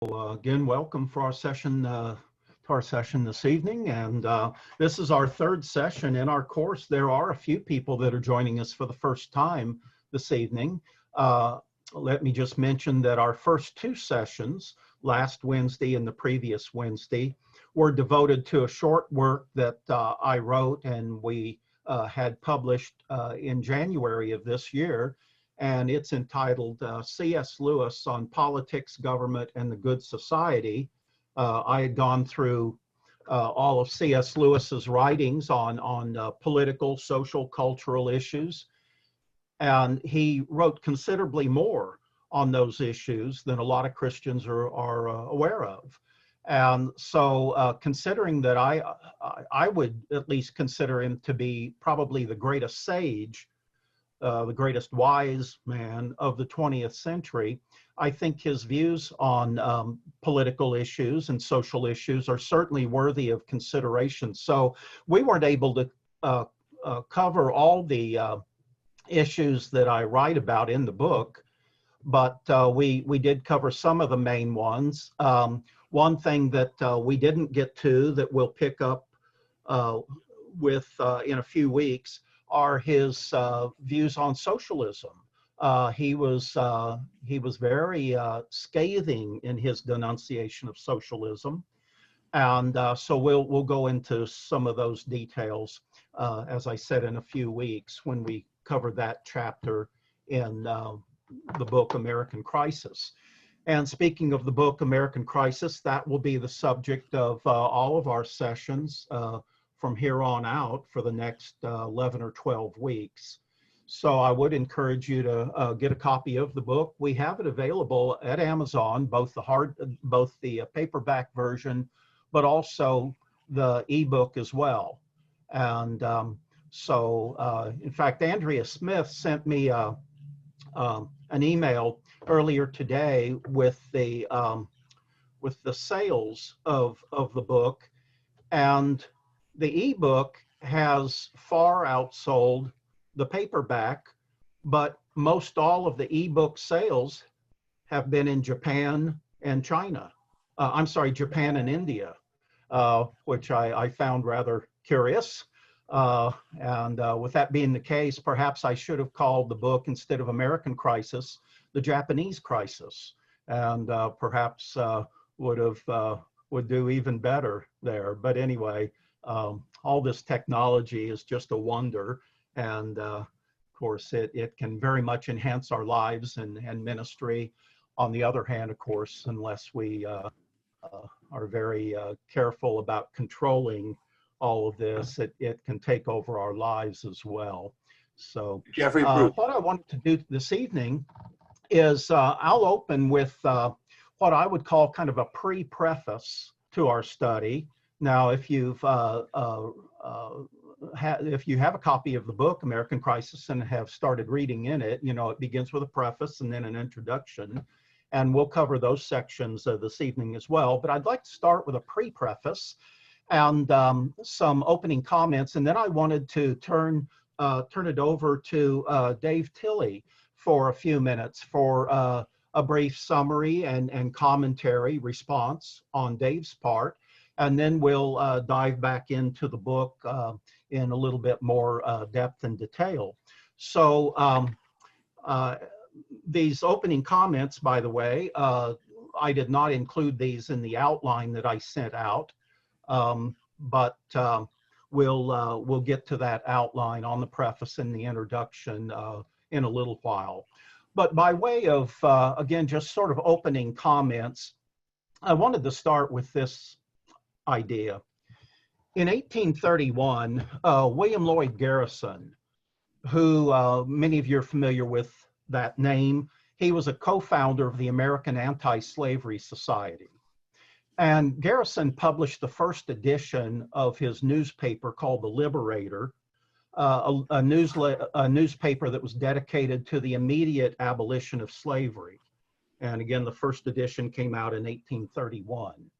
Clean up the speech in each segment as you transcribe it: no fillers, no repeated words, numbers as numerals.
Again, welcome for our session this evening, and this is our third session in our course. There are a few people that are joining us for the first time this evening. Let me just mention that our first two sessions, last Wednesday and the previous Wednesday, were devoted to a short work that I wrote and we had published in January of this year. And it's entitled C.S. Lewis on Politics, Government, and the Good Society. I had gone through all of C.S. Lewis's writings on political, social, cultural issues, and he wrote considerably more on those issues than a lot of Christians are aware of. And so considering that I would at least consider him to be probably the greatest sage, the greatest wise man of the 20th century, I think his views on political issues and social issues are certainly worthy of consideration. So we weren't able to cover all the issues that I write about in the book, but we did cover some of the main ones. One thing that we didn't get to that we'll pick up with in a few weeks are his views on socialism. He was very scathing in his denunciation of socialism, and so we'll go into some of those details, as I said, in a few weeks when we cover that chapter in the book American Crisis. And speaking of the book American Crisis, that will be the subject of all of our sessions from here on out for the next 11 or 12 weeks. So I would encourage you to get a copy of the book. We have it available at Amazon, both the paperback version, but also the ebook as well. And in fact, Andrea Smith sent me an email earlier today with the sales of the book, and the ebook has far outsold the paperback, but most all of the ebook sales have been in Japan and China. Japan and India, which I found rather curious. With that being the case, perhaps I should have called the book, instead of American Crisis, the Japanese Crisis, and perhaps would do even better there. But anyway, all this technology is just a wonder, and of course it can very much enhance our lives and ministry. On the other hand, of course, unless we are very careful about controlling all of this, it can take over our lives as well. So Jeffrey, what I wanted to do this evening is I'll open with what I would call kind of a pre-preface to our study. Now, if you have a copy of the book American Crisis and have started reading in it, you know, it begins with a preface and then an introduction, and we'll cover those sections this evening as well. But I'd like to start with a pre-preface and some opening comments, and then I wanted to turn it over to Dave Tilley for a few minutes for a brief summary and commentary response on Dave's part. And then we'll dive back into the book in a little bit more depth and detail. So these opening comments, by the way, I did not include these in the outline that I sent out, but we'll get to that outline on the preface and the introduction in a little while. But by way of, again, just sort of opening comments, I wanted to start with this idea. In 1831, William Lloyd Garrison, who many of you are familiar with that name, he was a co-founder of the American Anti-Slavery Society. And Garrison published the first edition of his newspaper called The Liberator, a newspaper that was dedicated to the immediate abolition of slavery. And again, the first edition came out in 1831.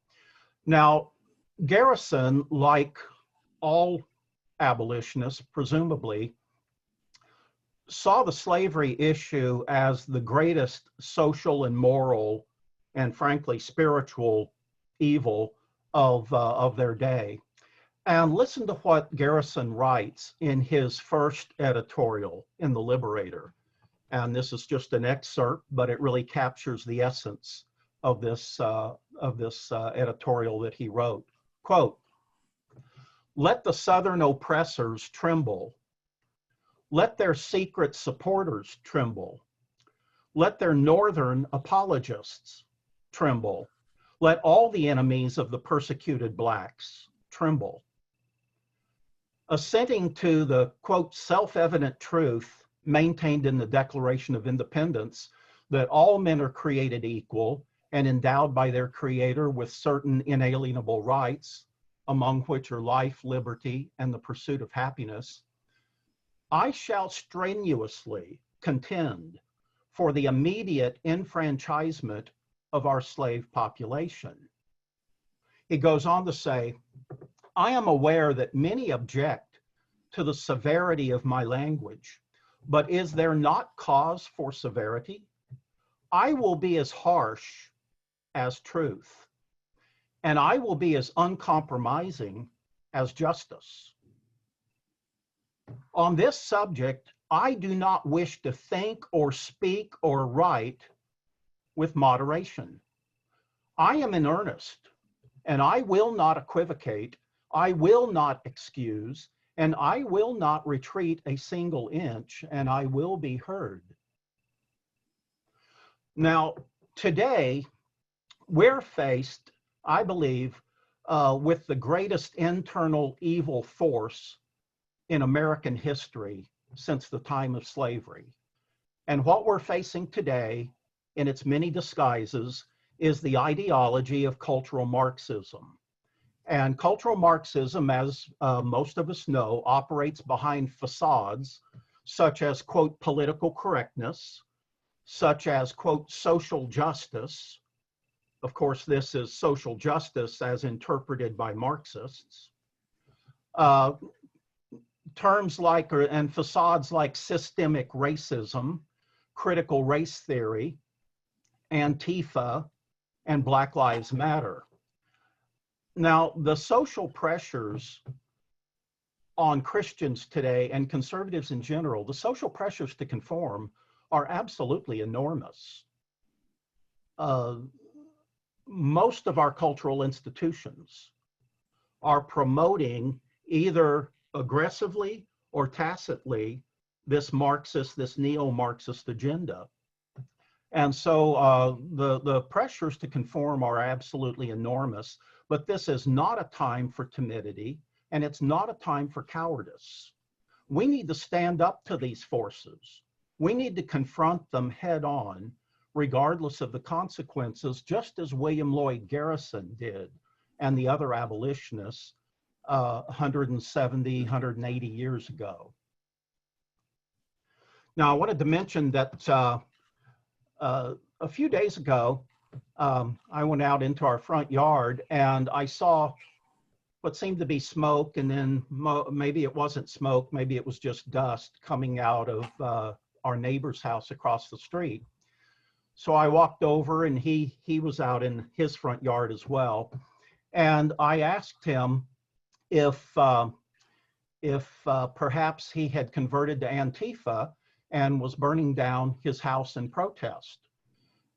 Now, Garrison, like all abolitionists, presumably, saw the slavery issue as the greatest social and moral and frankly spiritual evil of their day. And listen to what Garrison writes in his first editorial in The Liberator. And this is just an excerpt, but it really captures the essence of this editorial that he wrote. Quote, "Let the Southern oppressors tremble. Let their secret supporters tremble. Let their Northern apologists tremble. Let all the enemies of the persecuted blacks tremble. Assenting to the, quote, self-evident truth maintained in the Declaration of Independence that all men are created equal and endowed by their Creator with certain inalienable rights, among which are life, liberty, and the pursuit of happiness, I shall strenuously contend for the immediate enfranchisement of our slave population." He goes on to say, "I am aware that many object to the severity of my language, but is there not cause for severity? I will be as harsh as truth, and I will be as uncompromising as justice. On this subject, I do not wish to think or speak or write with moderation. I am in earnest, and I will not equivocate, I will not excuse, and I will not retreat a single inch, and I will be heard." Now, today, we're faced, I believe, with the greatest internal evil force in American history since the time of slavery. And what we're facing today, in its many disguises, is the ideology of cultural Marxism. And cultural Marxism, as most of us know, operates behind facades such as, quote, political correctness, such as, quote, social justice. Of course, this is social justice as interpreted by Marxists. Terms like, and facades like systemic racism, critical race theory, Antifa, and Black Lives Matter. Now, the social pressures on Christians today and conservatives in general, the social pressures to conform are absolutely enormous. Most of our cultural institutions are promoting either aggressively or tacitly this Marxist, this neo-Marxist agenda. And so the pressures to conform are absolutely enormous, but this is not a time for timidity, and it's not a time for cowardice. We need to stand up to these forces. We need to confront them head on, regardless of the consequences, just as William Lloyd Garrison did and the other abolitionists 170, 180 years ago. Now, I wanted to mention that a few days ago, I went out into our front yard and I saw what seemed to be smoke, and then maybe it wasn't smoke, maybe it was just dust coming out of our neighbor's house across the street. So I walked over, and he was out in his front yard as well. And I asked him if perhaps he had converted to Antifa and was burning down his house in protest.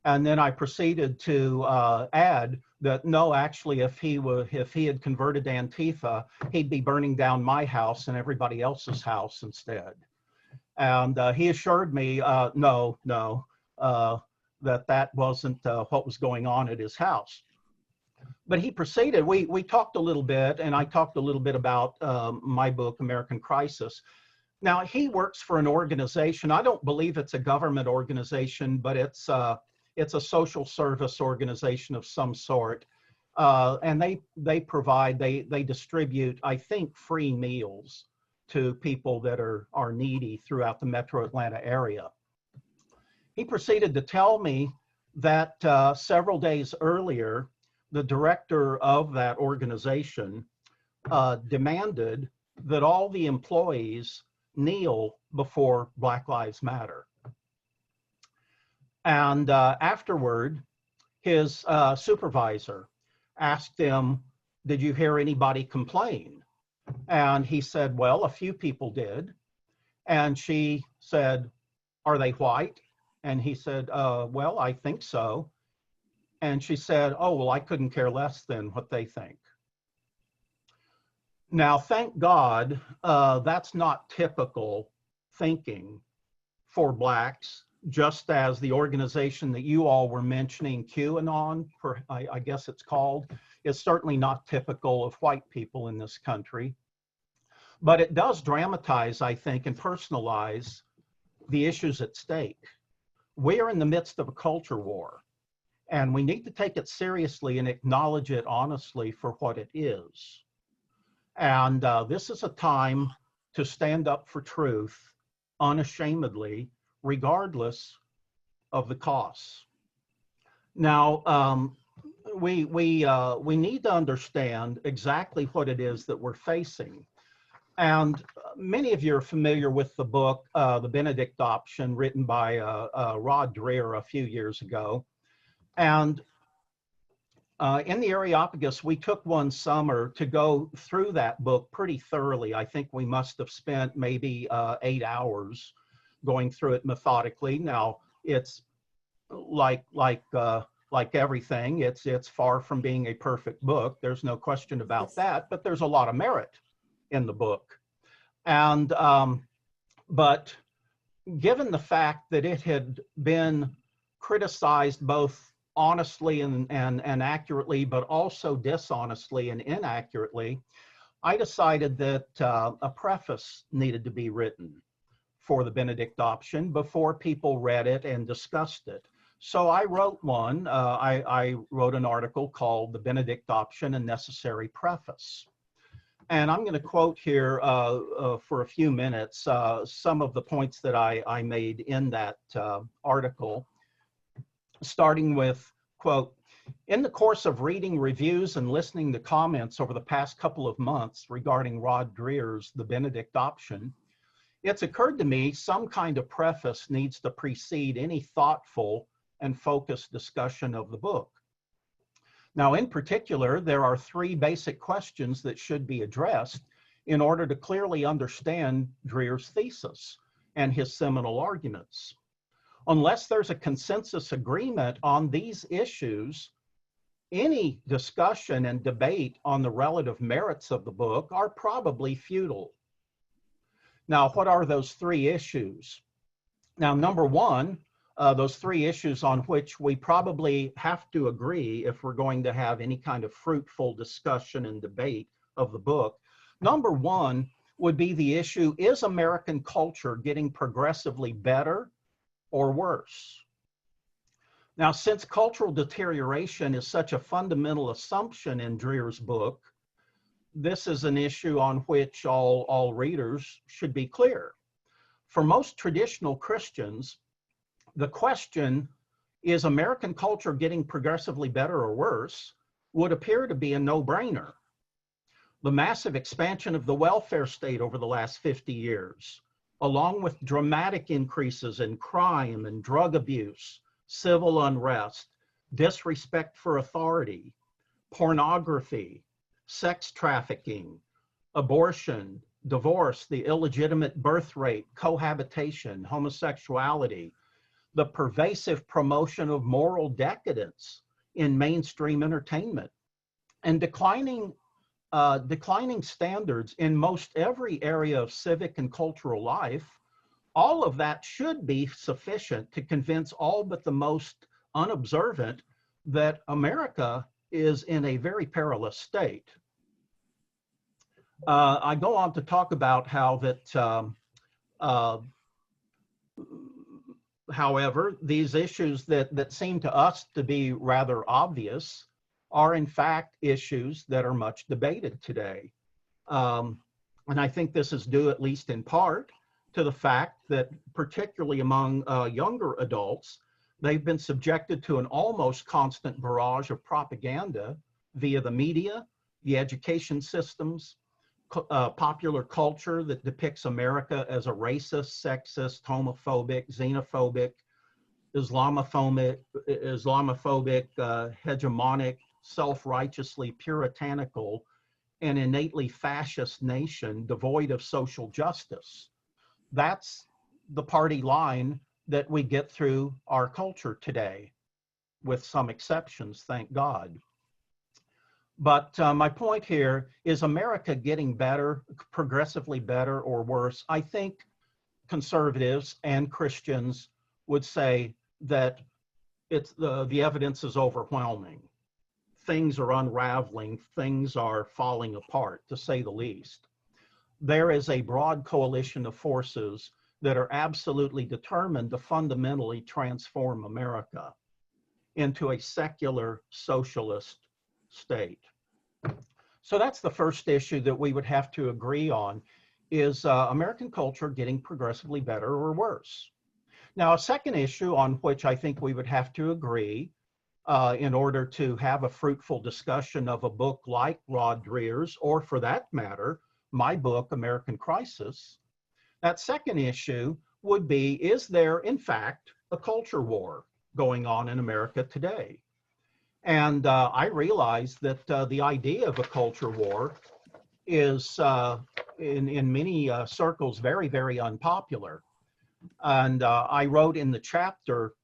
And then I proceeded to add that no, actually, if he had converted to Antifa, he'd be burning down my house and everybody else's house instead. And he assured me, no, that wasn't what was going on at his house. But he proceeded, we talked a little bit, and I talked a little bit about my book, American Crisis. Now, he works for an organization. I don't believe it's a government organization, but it's a social service organization of some sort. And they distribute, I think, free meals to people that are needy throughout the metro Atlanta area. He proceeded to tell me that several days earlier, the director of that organization demanded that all the employees kneel before Black Lives Matter. And afterward, his supervisor asked him, "Did you hear anybody complain?" And he said, "Well, a few people did." And she said, "Are they white?" And he said, "Well, I think so." And she said, "Oh, well, I couldn't care less than what they think." Now, thank God, that's not typical thinking for Blacks, just as the organization that you all were mentioning, QAnon, I guess it's called, is certainly not typical of white people in this country. But it does dramatize, I think, and personalize the issues at stake. We are in the midst of a culture war, and we need to take it seriously and acknowledge it honestly for what it is. And this is a time to stand up for truth unashamedly, regardless of the costs. Now, we need to understand exactly what it is that we're facing. And many of you are familiar with the book, The Benedict Option, written by Rod Dreher a few years ago. And in the Areopagus, we took one summer to go through that book pretty thoroughly. I think we must have spent maybe 8 hours going through it methodically. Now, it's like everything, it's far from being a perfect book. There's no question about that, but there's a lot of merit in the book. And but given the fact that it had been criticized both honestly and accurately, but also dishonestly and inaccurately, I decided that a preface needed to be written for the Benedict Option before people read it and discussed it. So I wrote one. I wrote an article called The Benedict Option, a Necessary Preface. And I'm going to quote here for a few minutes some of the points that I made in that article, starting with, quote, "In the course of reading reviews and listening to comments over the past couple of months regarding Rod Dreher's The Benedict Option, it's occurred to me some kind of preface needs to precede any thoughtful and focused discussion of the book. Now, in particular, there are 3 basic questions that should be addressed in order to clearly understand Dreher's thesis and his seminal arguments. Unless there's a consensus agreement on these issues, any discussion and debate on the relative merits of the book are probably futile." Now, what are those 3 issues? Now, number 1, those 3 issues on which we probably have to agree if we're going to have any kind of fruitful discussion and debate of the book. Number 1 would be the issue, is American culture getting progressively better or worse? Now, since cultural deterioration is such a fundamental assumption in Dreher's book, this is an issue on which all readers should be clear. For most traditional Christians, the question, is American culture getting progressively better or worse, would appear to be a no-brainer. The massive expansion of the welfare state over the last 50 years, along with dramatic increases in crime and drug abuse, civil unrest, disrespect for authority, pornography, sex trafficking, abortion, divorce, the illegitimate birth rate, cohabitation, homosexuality, the pervasive promotion of moral decadence in mainstream entertainment, and declining standards in most every area of civic and cultural life, all of that should be sufficient to convince all but the most unobservant that America is in a very perilous state. I go on to talk about how that, however, these issues that seem to us to be rather obvious are in fact issues that are much debated today. And I think this is due, at least in part, to the fact that particularly among younger adults, they've been subjected to an almost constant barrage of propaganda via the media, the education systems, popular culture that depicts America as a racist, sexist, homophobic, xenophobic, Islamophobic, hegemonic, self-righteously puritanical, and innately fascist nation devoid of social justice. That's the party line that we get through our culture today, with some exceptions, thank God. But my point here is America getting better, progressively better or worse? I think conservatives and Christians would say that it's the evidence is overwhelming. Things are unraveling, things are falling apart, to say the least. There is a broad coalition of forces that are absolutely determined to fundamentally transform America into a secular socialist state. So that's the first issue that we would have to agree on, is American culture getting progressively better or worse? Now, a second issue on which I think we would have to agree in order to have a fruitful discussion of a book like Rod Dreher's, or for that matter, my book, American Crisis, that second issue would be, is there in fact a culture war going on in America today? And I realize that the idea of a culture war is in many circles very, very unpopular. And I wrote in the chapter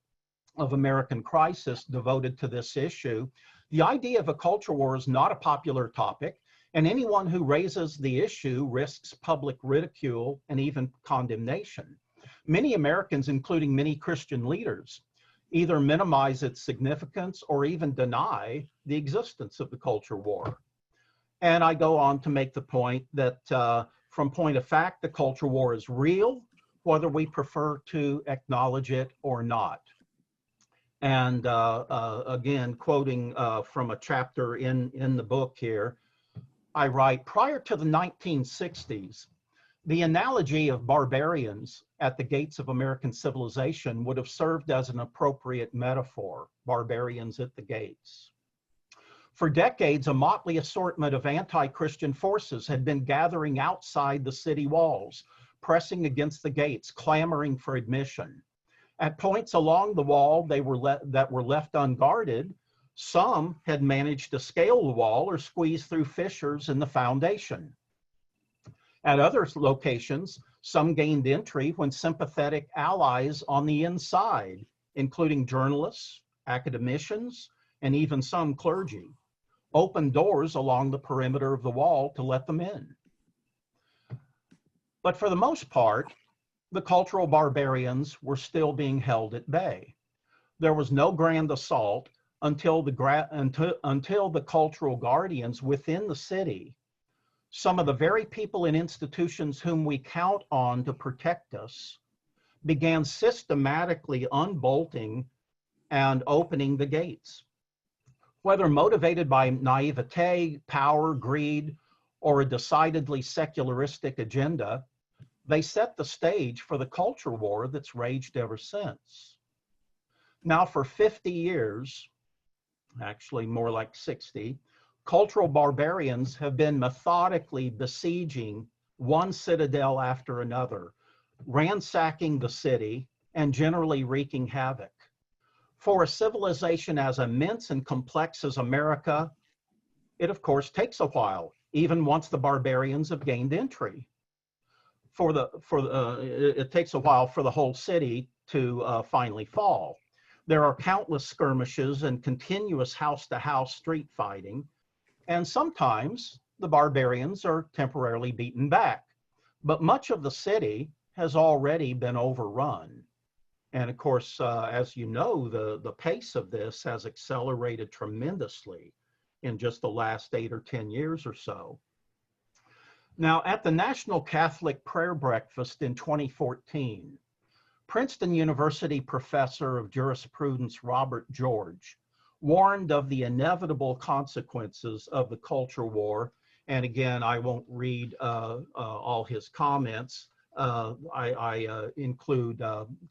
of American Crisis devoted to this issue, the idea of a culture war is not a popular topic, and anyone who raises the issue risks public ridicule and even condemnation. Many Americans, including many Christian leaders, either minimize its significance or even deny the existence of the culture war. And I go on to make the point that from point of fact, the culture war is real, whether we prefer to acknowledge it or not. And again, quoting from a chapter in the book here, I write, prior to the 1960s, the analogy of barbarians at the gates of American civilization would have served as an appropriate metaphor, barbarians at the gates. For decades, a motley assortment of anti-Christian forces had been gathering outside the city walls, pressing against the gates, clamoring for admission. At points along the wall that were left unguarded, some had managed to scale the wall or squeeze through fissures in the foundation. At other locations, some gained entry when sympathetic allies on the inside, including journalists, academicians, and even some clergy, opened doors along the perimeter of the wall to let them in. But for the most part, the cultural barbarians were still being held at bay. There was no grand assault until the cultural guardians within the city, some of the very people and institutions whom we count on to protect us, began systematically unbolting and opening the gates. Whether motivated by naivete, power, greed, or a decidedly secularistic agenda, they set the stage for the culture war that's raged ever since. Now, for 50 years, actually more like 60, cultural barbarians have been methodically besieging one citadel after another, ransacking the city and generally wreaking havoc. For a civilization as immense and complex as America, it of course takes a while, even once the barbarians have gained entry. It takes a while for the whole city to finally fall. There are countless skirmishes and continuous house-to-house street fighting, and sometimes the barbarians are temporarily beaten back. But much of the city has already been overrun. And of course, as you know, the pace of this has accelerated tremendously in just the last 8 or 10 years or so. Now, at the National Catholic Prayer Breakfast in 2014, Princeton University professor of jurisprudence Robert George warned of the inevitable consequences of the culture war. And again, I won't read all his comments. I include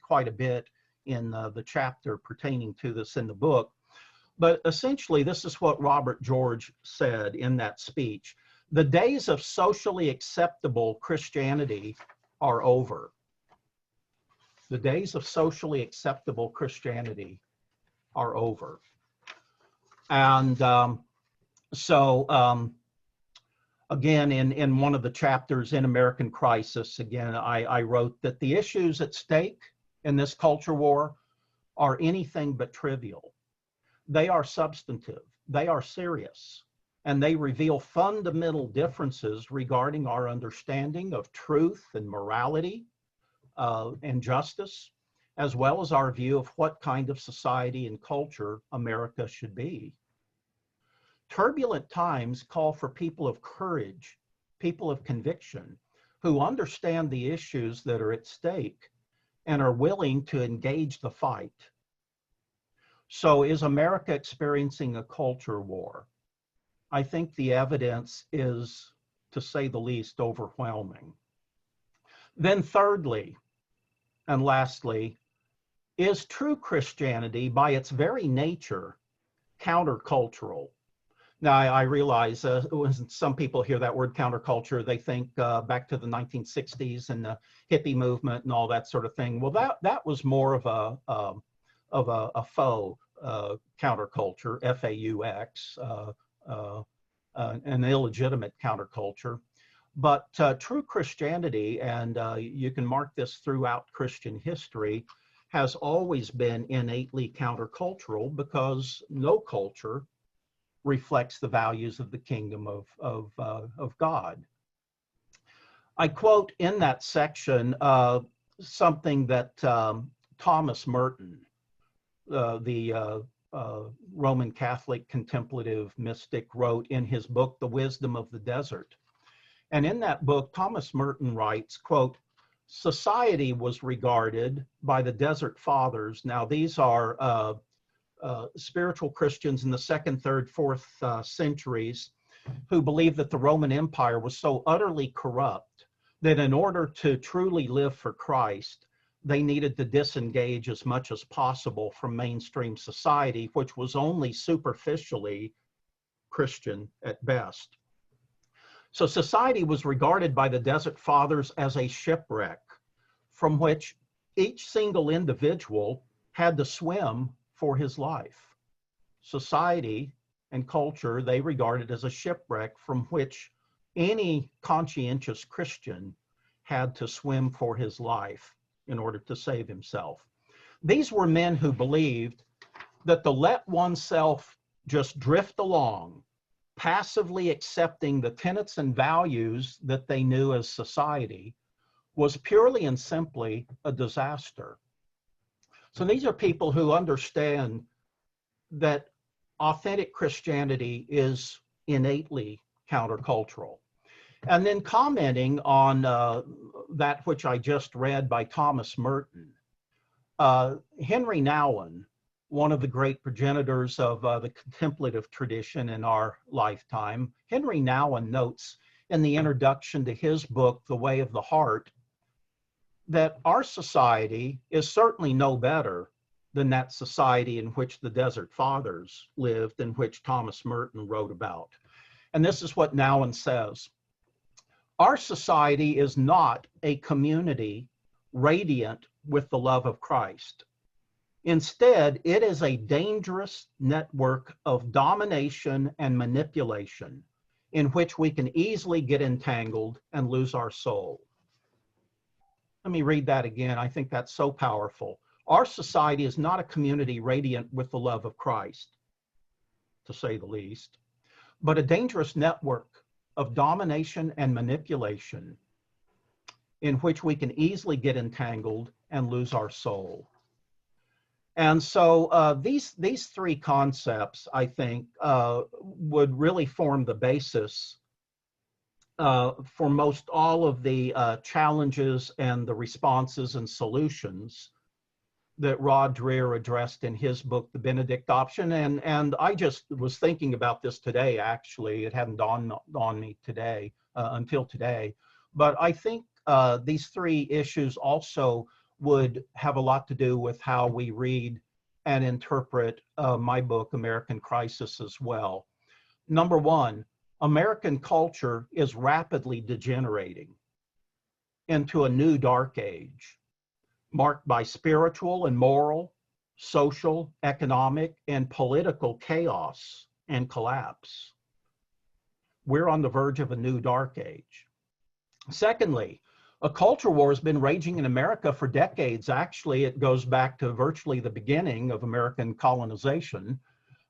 quite a bit in the chapter pertaining to this in the book. But essentially, this is what Robert George said in that speech. The days of socially acceptable Christianity are over. The days of socially acceptable Christianity are over. And again, in one of the chapters in American Crisis, again, I wrote that the issues at stake in this culture war are anything but trivial. They are substantive, they are serious, and they reveal fundamental differences regarding our understanding of truth and morality and justice, as well as our view of what kind of society and culture America should be. Turbulent times call for people of courage, people of conviction, who understand the issues that are at stake and are willing to engage the fight. So is America experiencing a culture war? I think the evidence is, to say the least, overwhelming. Then thirdly, and lastly, is true Christianity by its very nature countercultural? Now, I realize when some people hear that word counterculture, they think back to the 1960s and the hippie movement and all that sort of thing. Well, that was more of a faux counterculture, F-A-U-X, an illegitimate counterculture. But true Christianity, and you can mark this throughout Christian history, has always been innately countercultural because no culture reflects the values of the kingdom of God. I quote in that section something that Thomas Merton, the Roman Catholic contemplative mystic, wrote in his book, The Wisdom of the Desert. And in that book, Thomas Merton writes, quote, "Society was regarded by the Desert Fathers." Now, these are spiritual Christians in the 2nd, 3rd, 4th centuries who believed that the Roman Empire was so utterly corrupt that in order to truly live for Christ, they needed to disengage as much as possible from mainstream society, which was only superficially Christian at best. So society was regarded by the Desert Fathers as a shipwreck from which each single individual had to swim for his life. Society and culture, they regarded as a shipwreck from which any conscientious Christian had to swim for his life in order to save himself. These were men who believed that to let oneself just drift along, passively accepting the tenets and values that they knew as society, was purely and simply a disaster. So these are people who understand that authentic Christianity is innately countercultural. And then commenting on that which I just read by Thomas Merton, Henry Nouwen, one of the great progenitors of the contemplative tradition in our lifetime, Henry Nouwen notes in the introduction to his book, The Way of the Heart, that our society is certainly no better than that society in which the Desert Fathers lived, and which Thomas Merton wrote about. And this is what Nouwen says: "Our society is not a community radiant with the love of Christ. Instead, it is a dangerous network of domination and manipulation in which we can easily get entangled and lose our soul." Let me read that again. I think that's so powerful. Our society is not a community radiant with the love of Christ, to say the least, but a dangerous network of domination and manipulation in which we can easily get entangled and lose our soul. And so these three concepts, I think, would really form the basis for most all of the challenges and the responses and solutions that Rod Dreher addressed in his book, The Benedict Option. And I just was thinking about this today, actually. It hadn't dawned on me today, until today. But I think these three issues also would have a lot to do with how we read and interpret my book, American Crisis, as well. Number one, American culture is rapidly degenerating into a new dark age. marked by spiritual and moral, social, economic, and political chaos and collapse. We're on the verge of a new dark age. Secondly, a culture war has been raging in America for decades. Actually, it goes back to virtually the beginning of American colonization.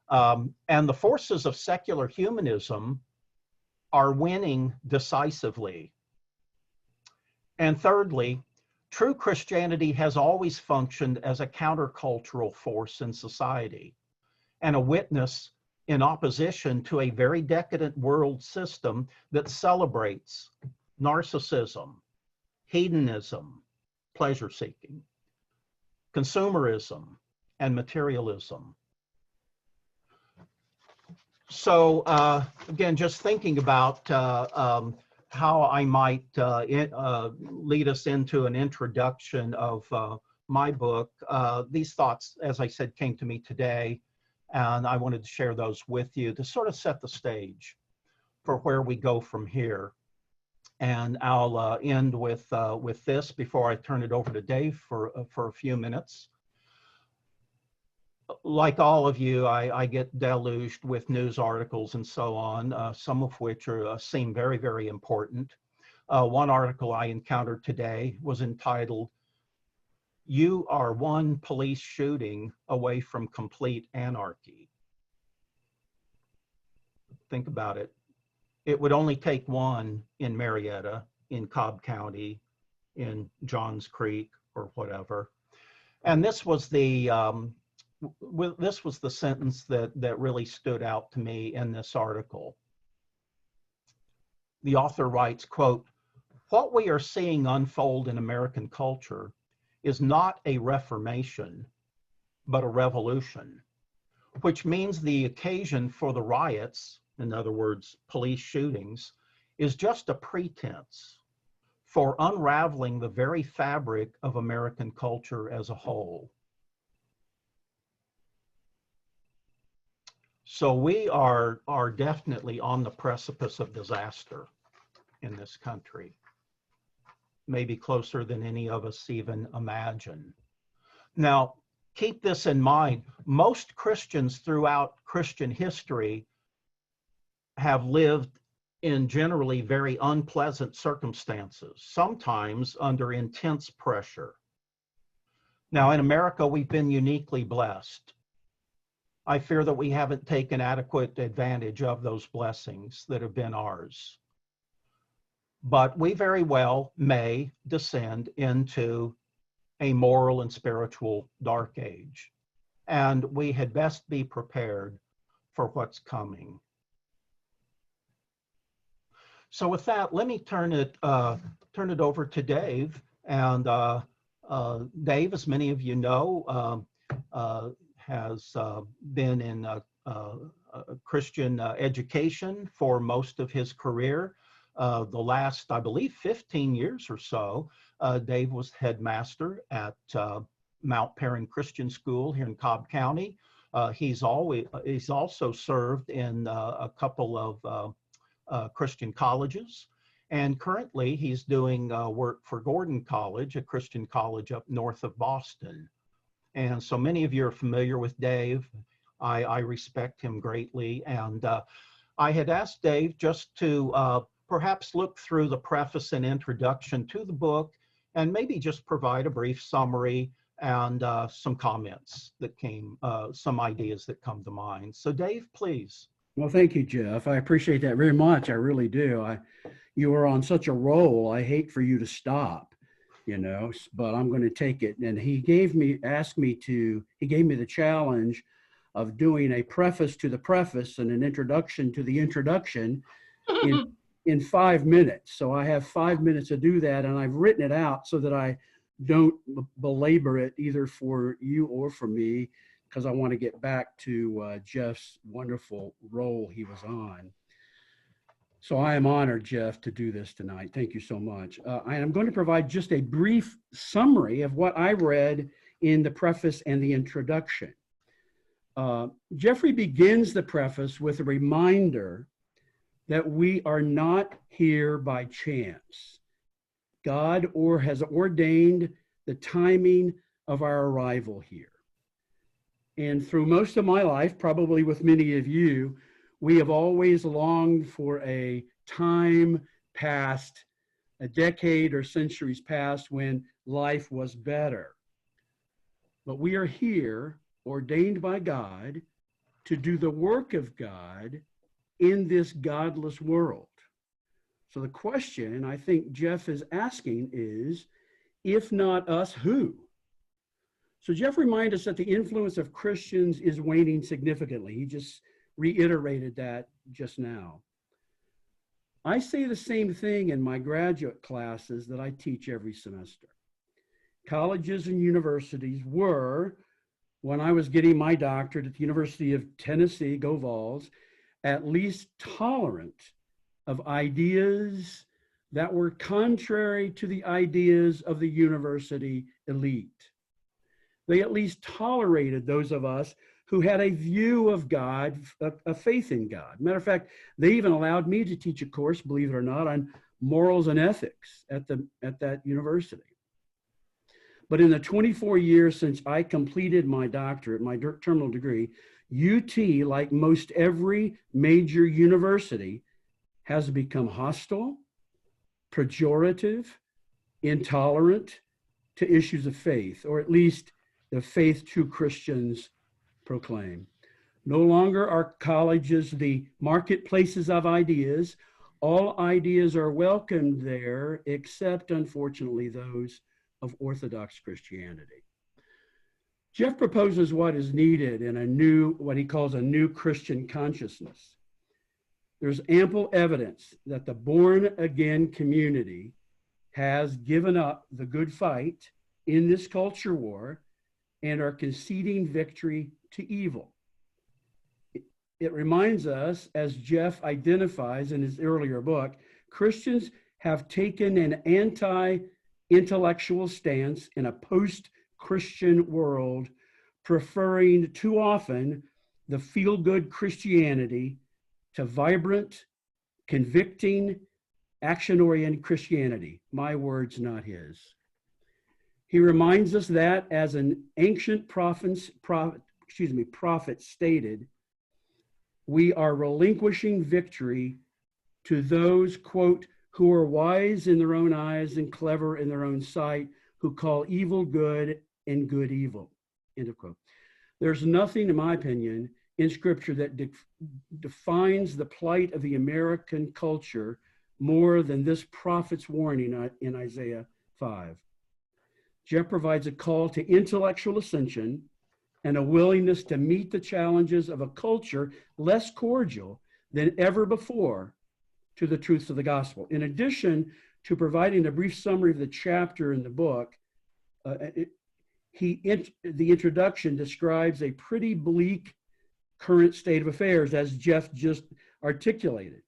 And the forces of secular humanism are winning decisively. And thirdly, true Christianity has always functioned as a countercultural force in society and a witness in opposition to a very decadent world system that celebrates narcissism, hedonism, pleasure-seeking, consumerism, and materialism. So again, just thinking about how I might lead us into an introduction of my book. These thoughts, as I said, came to me today, and I wanted to share those with you to sort of set the stage for where we go from here. And I'll end with this before I turn it over to Dave for a few minutes. Like all of you, I get deluged with news articles and so on, some of which seem very, very important. One article I encountered today was entitled, "You are one police shooting away from complete anarchy." Think about it. It would only take one in Marietta, in Cobb County, in Johns Creek, or whatever. And this was the sentence that really stood out to me in this article. The author writes, quote, "What we are seeing unfold in American culture is not a reformation, but a revolution, which means the occasion for the riots, in other words, police shootings, is just a pretense for unraveling the very fabric of American culture as a whole." So we are definitely on the precipice of disaster in this country, maybe closer than any of us even imagine. Now, keep this in mind. Most Christians throughout Christian history have lived in generally very unpleasant circumstances, sometimes under intense pressure. Now, in America, we've been uniquely blessed. I fear that we haven't taken adequate advantage of those blessings that have been ours. But we very well may descend into a moral and spiritual dark age, and we had best be prepared for what's coming. So with that, let me turn it over to Dave. And Dave, as many of you know, has been in Christian education for most of his career. The last, I believe, 15 years or so, Dave was headmaster at Mount Perrin Christian School here in Cobb County. He's also served in a couple of Christian colleges, and currently he's doing work for Gordon College, a Christian college up north of Boston. And so many of you are familiar with Dave. I respect him greatly, and I had asked Dave just to perhaps look through the preface and introduction to the book, and maybe just provide a brief summary and some comments that came, some ideas that come to mind. So Dave, please. Well, thank you, Jeff. I appreciate that very much. I really do. You are on such a roll. I hate for you to stop, you know, but I'm going to take it. And he gave me the challenge of doing a preface to the preface and an introduction to the introduction in 5 minutes. So I have 5 minutes to do that, and I've written it out so that I don't belabor it either for you or for me, because I want to get back to Jeff's wonderful role he was on. So I am honored, Jeff, to do this tonight. Thank you so much. I am going to provide just a brief summary of what I read in the preface and the introduction. Jeffrey begins the preface with a reminder that we are not here by chance. God has ordained the timing of our arrival here. And through most of my life, probably with many of you, we have always longed for a time past, a decade or centuries past, when life was better. But we are here, ordained by God, to do the work of God in this godless world. So the question I think Jeff is asking is, if not us, who? So Jeff reminded us that the influence of Christians is waning significantly. He just reiterated that just now. I say the same thing in my graduate classes that I teach every semester. Colleges and universities were, when I was getting my doctorate at the University of Tennessee, go Vols, at least tolerant of ideas that were contrary to the ideas of the university elite. They at least tolerated those of us who had a view of God, a faith in God. Matter of fact, they even allowed me to teach a course, believe it or not, on morals and ethics at that university. But in the 24 years since I completed my doctorate, my terminal degree, UT, like most every major university, has become hostile, pejorative, intolerant to issues of faith, or at least the faith true Christians proclaim. No longer are colleges the marketplaces of ideas. All ideas are welcomed there, except, unfortunately, those of Orthodox Christianity. Jeff proposes what is needed in a new, what he calls a new Christian consciousness. There's ample evidence that the born-again community has given up the good fight in this culture war and are conceding victory to evil. It reminds us, as Jeff identifies in his earlier book, Christians have taken an anti-intellectual stance in a post-Christian world, preferring too often the feel-good Christianity to vibrant, convicting, action-oriented Christianity. My words, not his. He reminds us that, as an ancient prophet stated, we are relinquishing victory to those, quote, who are wise in their own eyes and clever in their own sight, who call evil good and good evil, end of quote. There's nothing, in my opinion, in Scripture that defines the plight of the American culture more than this prophet's warning in Isaiah 5. Jeff provides a call to intellectual ascension and a willingness to meet the challenges of a culture less cordial than ever before to the truths of the gospel. In addition to providing a brief summary of the chapter in the book, the introduction describes a pretty bleak current state of affairs, as Jeff just articulated.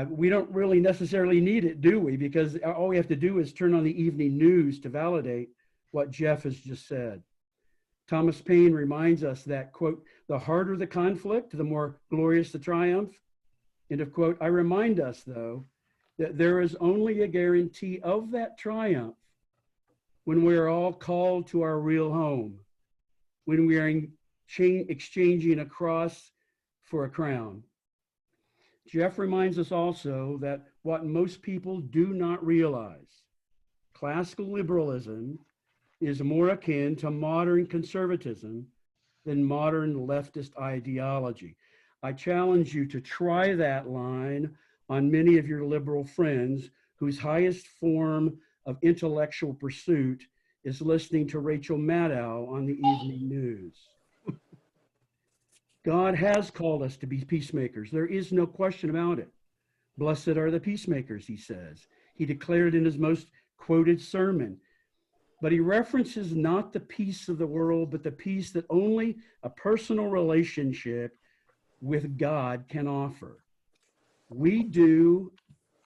We don't really necessarily need it, do we? Because all we have to do is turn on the evening news to validate what Jeff has just said. Thomas Paine reminds us that, quote, the harder the conflict, the more glorious the triumph, end of quote. I remind us, though, that there is only a guarantee of that triumph when we are all called to our real home, when we are exchanging a cross for a crown. Jeff reminds us also that what most people do not realize, classical liberalism is more akin to modern conservatism than modern leftist ideology. I challenge you to try that line on many of your liberal friends whose highest form of intellectual pursuit is listening to Rachel Maddow on the evening news. God has called us to be peacemakers. There is no question about it. Blessed are the peacemakers, he says. He declared in his most quoted sermon. But he references not the peace of the world, but the peace that only a personal relationship with God can offer. We do,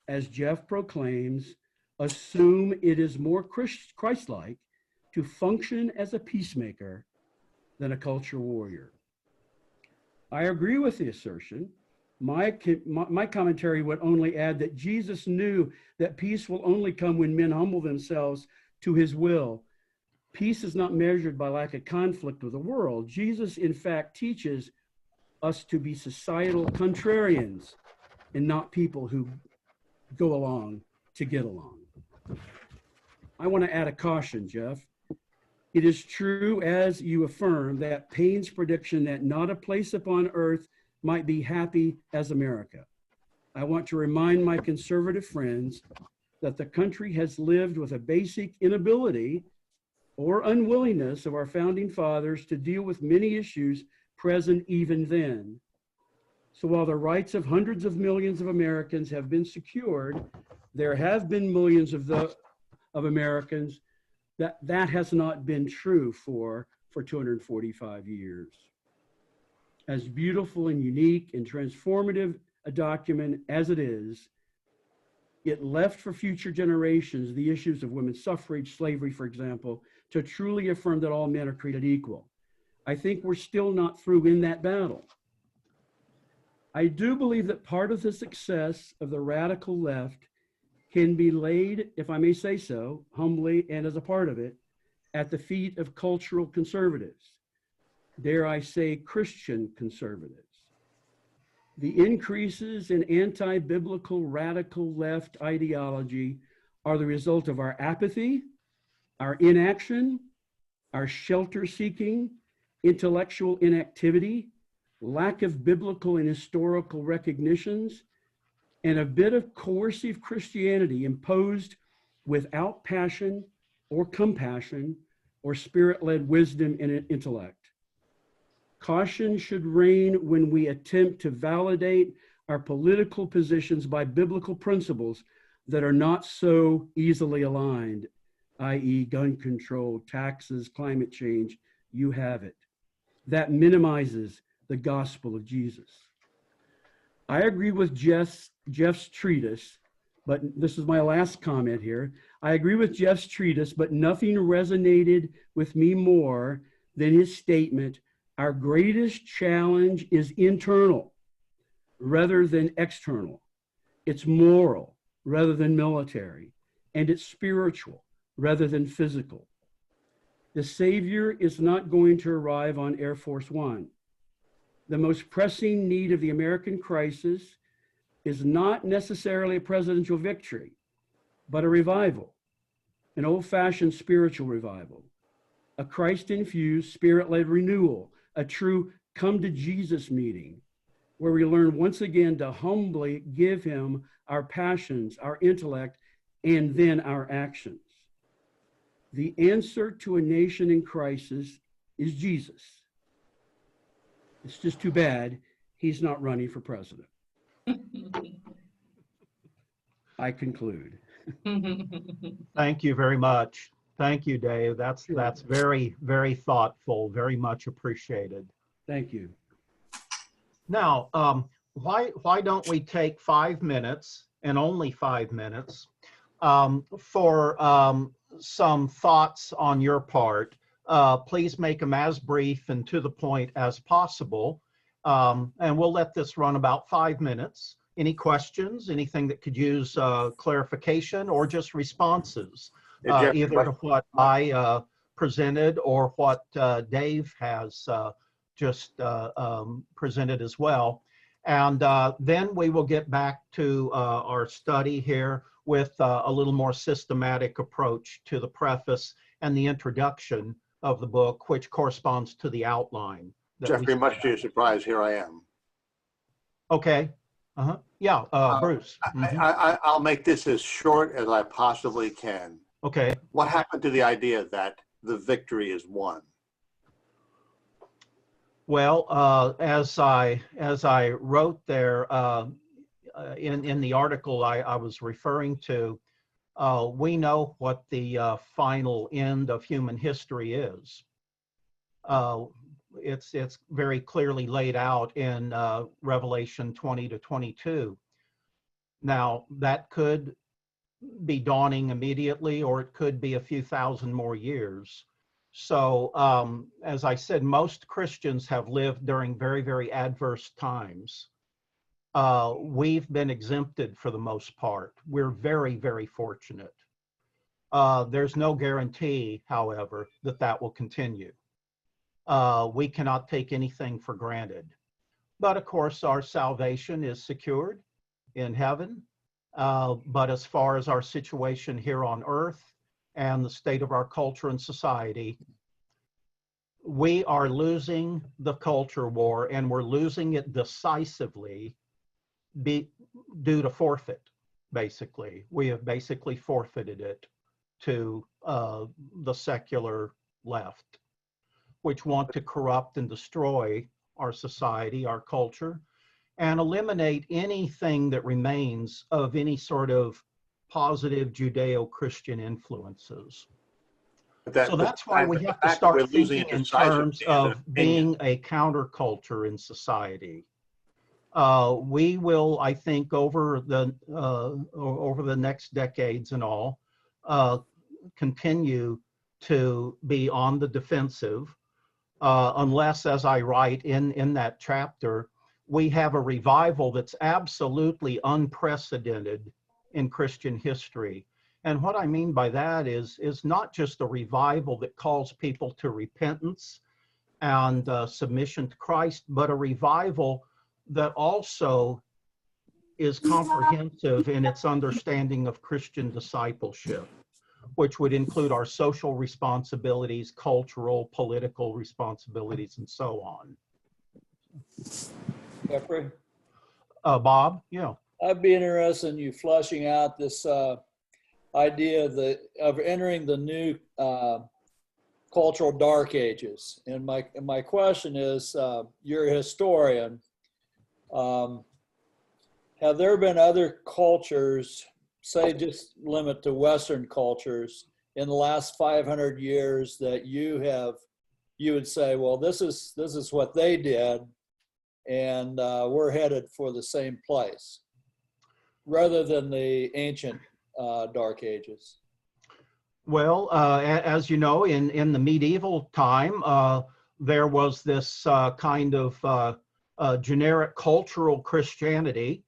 as Jeff proclaims, assume it is more Christ-like to function as a peacemaker than a culture warrior. I agree with the assertion. My commentary would only add that Jesus knew that peace will only come when men humble themselves to his will. Peace is not measured by lack of conflict with the world. Jesus, in fact, teaches us to be societal contrarians and not people who go along to get along. I want to add a caution, Jeff. It is true, as you affirm, that Paine's prediction that not a place upon earth might be happy as America. I want to remind my conservative friends that the country has lived with a basic inability or unwillingness of our founding fathers to deal with many issues present even then. So while the rights of hundreds of millions of Americans have been secured, there have been millions of Americans that has not been true for 245 years. As beautiful and unique and transformative a document as it is, it left for future generations the issues of women's suffrage, slavery, for example, to truly affirm that all men are created equal. I think we're still not through in that battle. I do believe that part of the success of the radical left can be laid, if I may say so, humbly and as a part of it, at the feet of cultural conservatives. Dare I say Christian conservatives. The increases in anti-biblical radical left ideology are the result of our apathy, our inaction, our shelter-seeking, intellectual inactivity, lack of biblical and historical recognitions, and a bit of coercive Christianity imposed without passion or compassion or spirit-led wisdom and intellect. Caution should reign when we attempt to validate our political positions by biblical principles that are not so easily aligned, i.e. gun control, taxes, climate change, you have it. That minimizes the gospel of Jesus. I agree with Jeff's treatise, but this is my last comment here. I agree with Jeff's treatise, but nothing resonated with me more than his statement, our greatest challenge is internal rather than external. It's moral rather than military, and it's spiritual rather than physical. The Savior is not going to arrive on Air Force One. The most pressing need of the American crisis is not necessarily a presidential victory, but a revival, an old-fashioned spiritual revival, a Christ-infused, spirit-led renewal, a true come to Jesus meeting, where we learn once again to humbly give him our passions, our intellect, and then our actions. The answer to a nation in crisis is Jesus. It's just too bad he's not running for president. I conclude. Thank you very much. Thank you, Dave. That's very, very thoughtful, very much appreciated. Thank you. Now, why don't we take 5 minutes, and only 5 minutes, for some thoughts on your part. Please make them as brief and to the point as possible. And we'll let this run about 5 minutes. Any questions, anything that could use clarification or just responses, either to what I presented or what Dave has just presented as well. And then we will get back to our study here with a little more systematic approach to the preface and the introduction of the book, which corresponds to the outline. Jeffrey, much to your surprise, here I am. Okay. Yeah, Bruce. I'll make this as short as I possibly can. Okay. What happened to the idea that the victory is won? Well, as I wrote there in the article I was referring to, we know what the final end of human history is. It's very clearly laid out in Revelation 20 to 22. Now, that could be dawning immediately, or it could be a few thousand more years. So, as I said, most Christians have lived during very, very adverse times. We've been exempted for the most part. We're very, very fortunate. There's no guarantee, however, that that will continue. We cannot take anything for granted. But of course, our salvation is secured in heaven. But as far as our situation here on earth and the state of our culture and society, we are losing the culture war, and we're losing it decisively due to forfeit, basically. We have basically forfeited it to the secular left, which want to corrupt and destroy our society, our culture, and eliminate anything that remains of any sort of positive Judeo-Christian influences. So that's why we have to start thinking in terms of being a counterculture in society. We will, I think, over the next decades and all, continue to be on the defensive, unless, as I write in that chapter, we have a revival that's absolutely unprecedented in Christian history. And what I mean by that is not just a revival that calls people to repentance and submission to Christ, but a revival that also is comprehensive in its understanding of Christian discipleship, which would include our social responsibilities, cultural, political responsibilities, and so on. Jeffrey? Bob, yeah. I'd be interested in you fleshing out this idea of entering the new cultural dark ages. And my question is, you're a historian. Have there been other cultures, say just limit to Western cultures, in the last 500 years that you would say, well, this is what they did, and we're headed for the same place, rather than the ancient dark ages? Well, as you know, in the medieval time, there was this kind of generic cultural Christianity,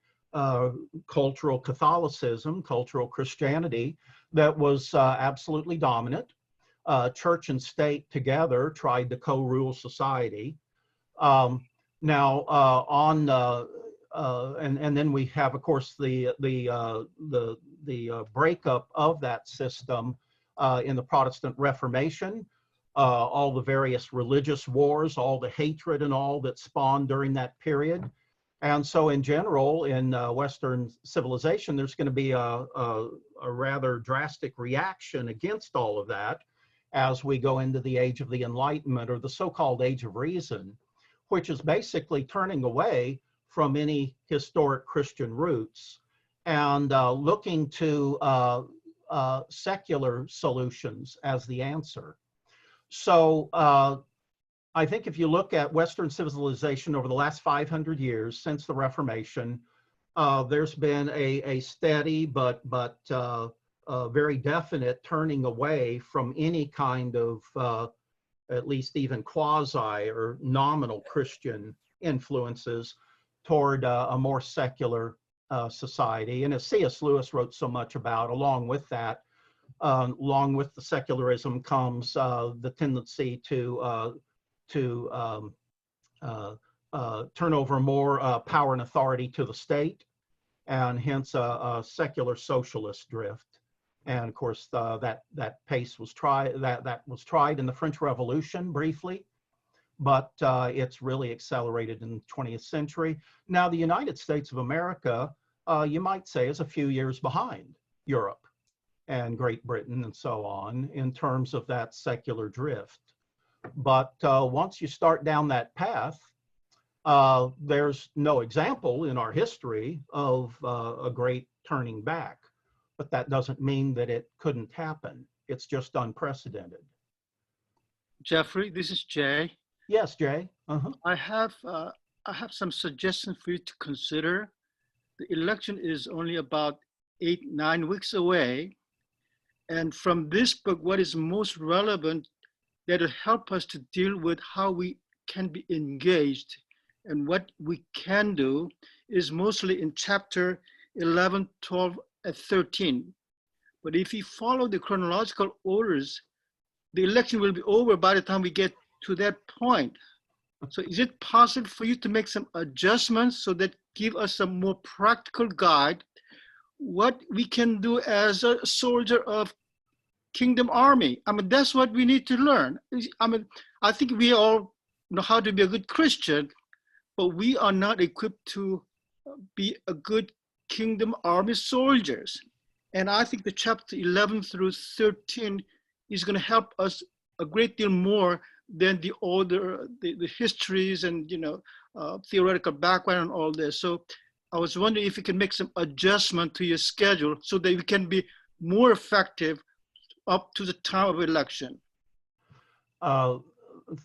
cultural Catholicism, cultural Christianity that was absolutely dominant. Church and state together tried to co-rule society. And then we have, of course, the breakup of that system in the Protestant Reformation, all the various religious wars, all the hatred and all that spawned during that period. And so in general, in Western civilization, there's going to be a rather drastic reaction against all of that as we go into the Age of the Enlightenment, or the so-called Age of Reason, which is basically turning away from any historic Christian roots and looking to secular solutions as the answer. So I think if you look at Western civilization over the last 500 years since the Reformation, there's been a steady but very definite turning away from any kind of at least even quasi or nominal Christian influences toward a more secular society. And as C.S. Lewis wrote so much about, along with that, along with the secularism comes the tendency to turn over more power and authority to the state, and hence a secular socialist drift. And of course, that pace was tried. That was tried in the French Revolution briefly, but it's really accelerated in the 20th century. Now, the United States of America, you might say, is a few years behind Europe and Great Britain and so on in terms of that secular drift. But once you start down that path, there's no example in our history of a great turning back. But that doesn't mean that it couldn't happen. It's just unprecedented. Jeffrey, this is Jay. Yes, Jay. I have some suggestions for you to consider. The election is only about 8-9 weeks away. And from this book, what is most relevant that will help us to deal with how we can be engaged and what we can do is mostly in chapter 11, 12, and 13. But if we follow the chronological orders, the election will be over by the time we get to that point. So is it possible for you to make some adjustments so that give us a more practical guide what we can do as a soldier of Kingdom Army? I mean, that's what we need to learn. I mean, I think we all know how to be a good Christian, but we are not equipped to be a good Kingdom Army soldiers. And I think the chapter 11 through 13 is going to help us a great deal more than the older, the histories and, theoretical background and all this. So I was wondering if you can make some adjustment to your schedule so that we can be more effective up to the time of election.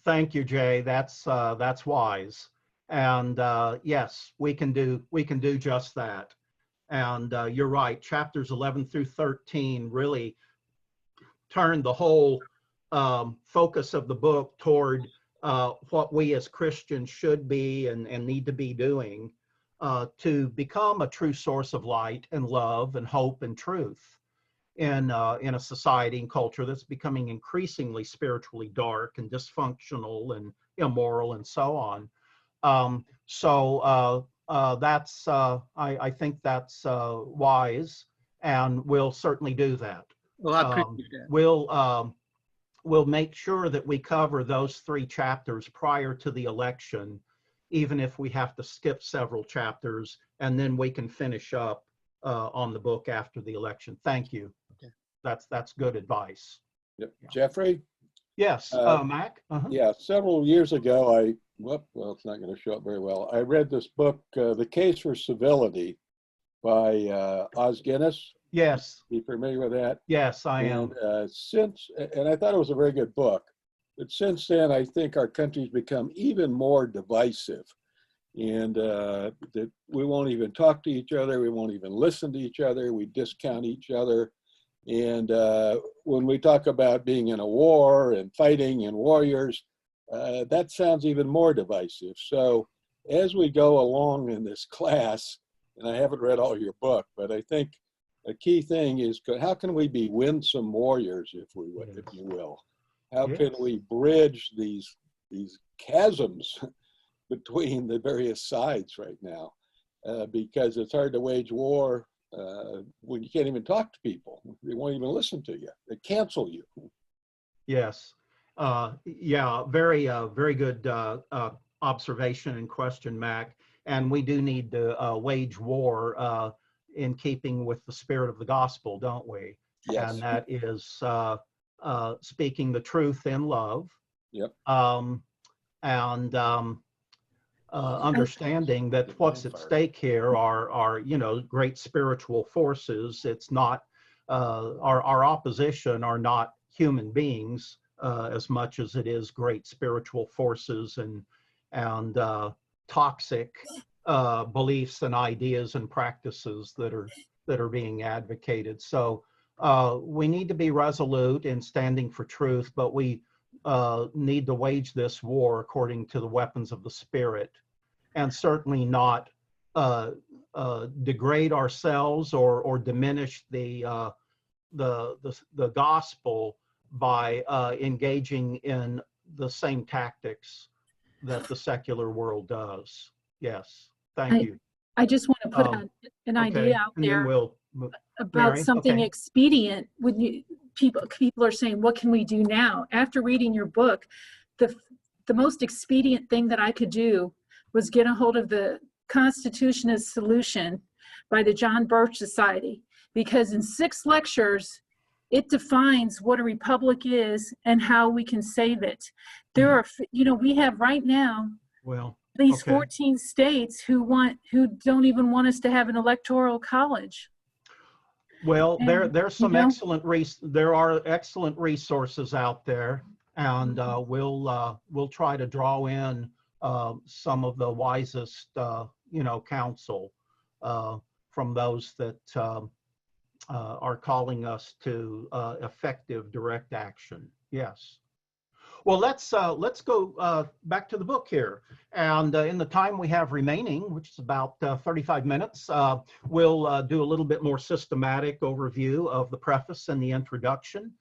Thank you, Jay. That's wise. And yes, we can do just that. And you're right. Chapters 11 through 13 really turned the whole focus of the book toward what we as Christians should be and need to be doing to become a true source of light and love and hope and truth in a society and culture that's becoming increasingly spiritually dark and dysfunctional and immoral and so on. That's I think that's wise, and we'll certainly do that. Well, I appreciate that. We'll make sure that we cover those 3 chapters prior to the election, even if we have to skip several chapters, and then we can finish up on the book after the election. Thank you. Okay. That's good advice. Yep. Yeah. Jeffrey? Yes, Mac? Yeah, several years ago, well, it's not going to show up very well. I read this book, The Case for Civility by Os Guinness. Yes. Are you familiar with that? Yes, I am. And I thought it was a very good book. But since then, I think our country's become even more divisive. And that we won't even talk to each other. We won't even listen to each other. We discount each other. And when we talk about being in a war and fighting and warriors, that sounds even more divisive. So as we go along in this class, and I haven't read all your book, but I think a key thing is how can we be winsome warriors, if you will? How can we bridge these chasms between the various sides right now? Because it's hard to wage war when you can't even talk to people. They won't even listen to you. They cancel you. Yes. Yeah, very good observation and question, Mac. And we do need to wage war in keeping with the spirit of the gospel, don't we? Yes. And that is speaking the truth in love. Yep. Understanding that what's at stake here are great spiritual forces. It's not our opposition are not human beings as much as it is great spiritual forces and toxic beliefs and ideas and practices that are being advocated. So we need to be resolute in standing for truth, but we need to wage this war according to the weapons of the Spirit, and certainly not degrade ourselves or diminish the gospel by engaging in the same tactics that the secular world does. Yes, thank you. I just want to put an idea out there about Mary? something Okay. expedient. When people are saying, what can we do now? After reading your book, the most expedient thing that I could do was get a hold of the Constitution as Solution by the John Birch Society, because in 6 lectures, it defines what a republic is and how we can save it. There are, we have right now, these 14 states who don't even want us to have an electoral college. Well, And, there's some there are excellent resources out there, and we'll try to draw in some of the wisest counsel from those that are calling us to effective direct action. Yes. Well, let's go back to the book here. And in the time we have remaining, which is about 35 minutes, we'll do a little bit more systematic overview of the preface and the introduction.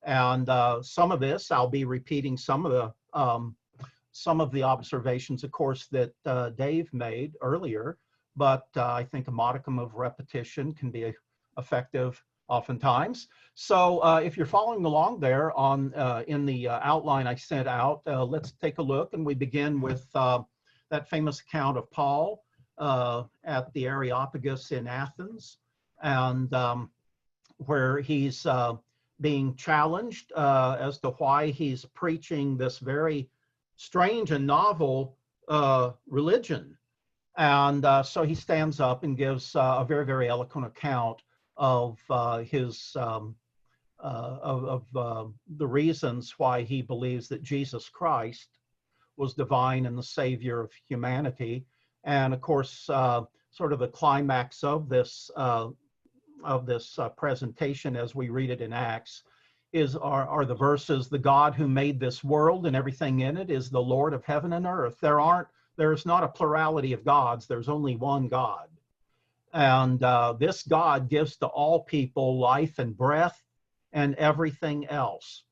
And some of this, I'll be repeating some of the observations, of course, that Dave made earlier. But I think a modicum of repetition can be effective oftentimes. So if you're following along there on in the outline I sent out, let's take a look, and we begin with that famous account of Paul at the Areopagus in Athens, and where he's being challenged as to why he's preaching this very strange and novel religion. And so he stands up and gives a very, very eloquent account of the reasons why he believes that Jesus Christ was divine and the savior of humanity. And of course, sort of the climax of this presentation, as we read it in Acts, are the verses: "The God who made this world and everything in it is the Lord of heaven and earth." There's not a plurality of gods. There's only one God. And this God gives to all people life and breath and everything else.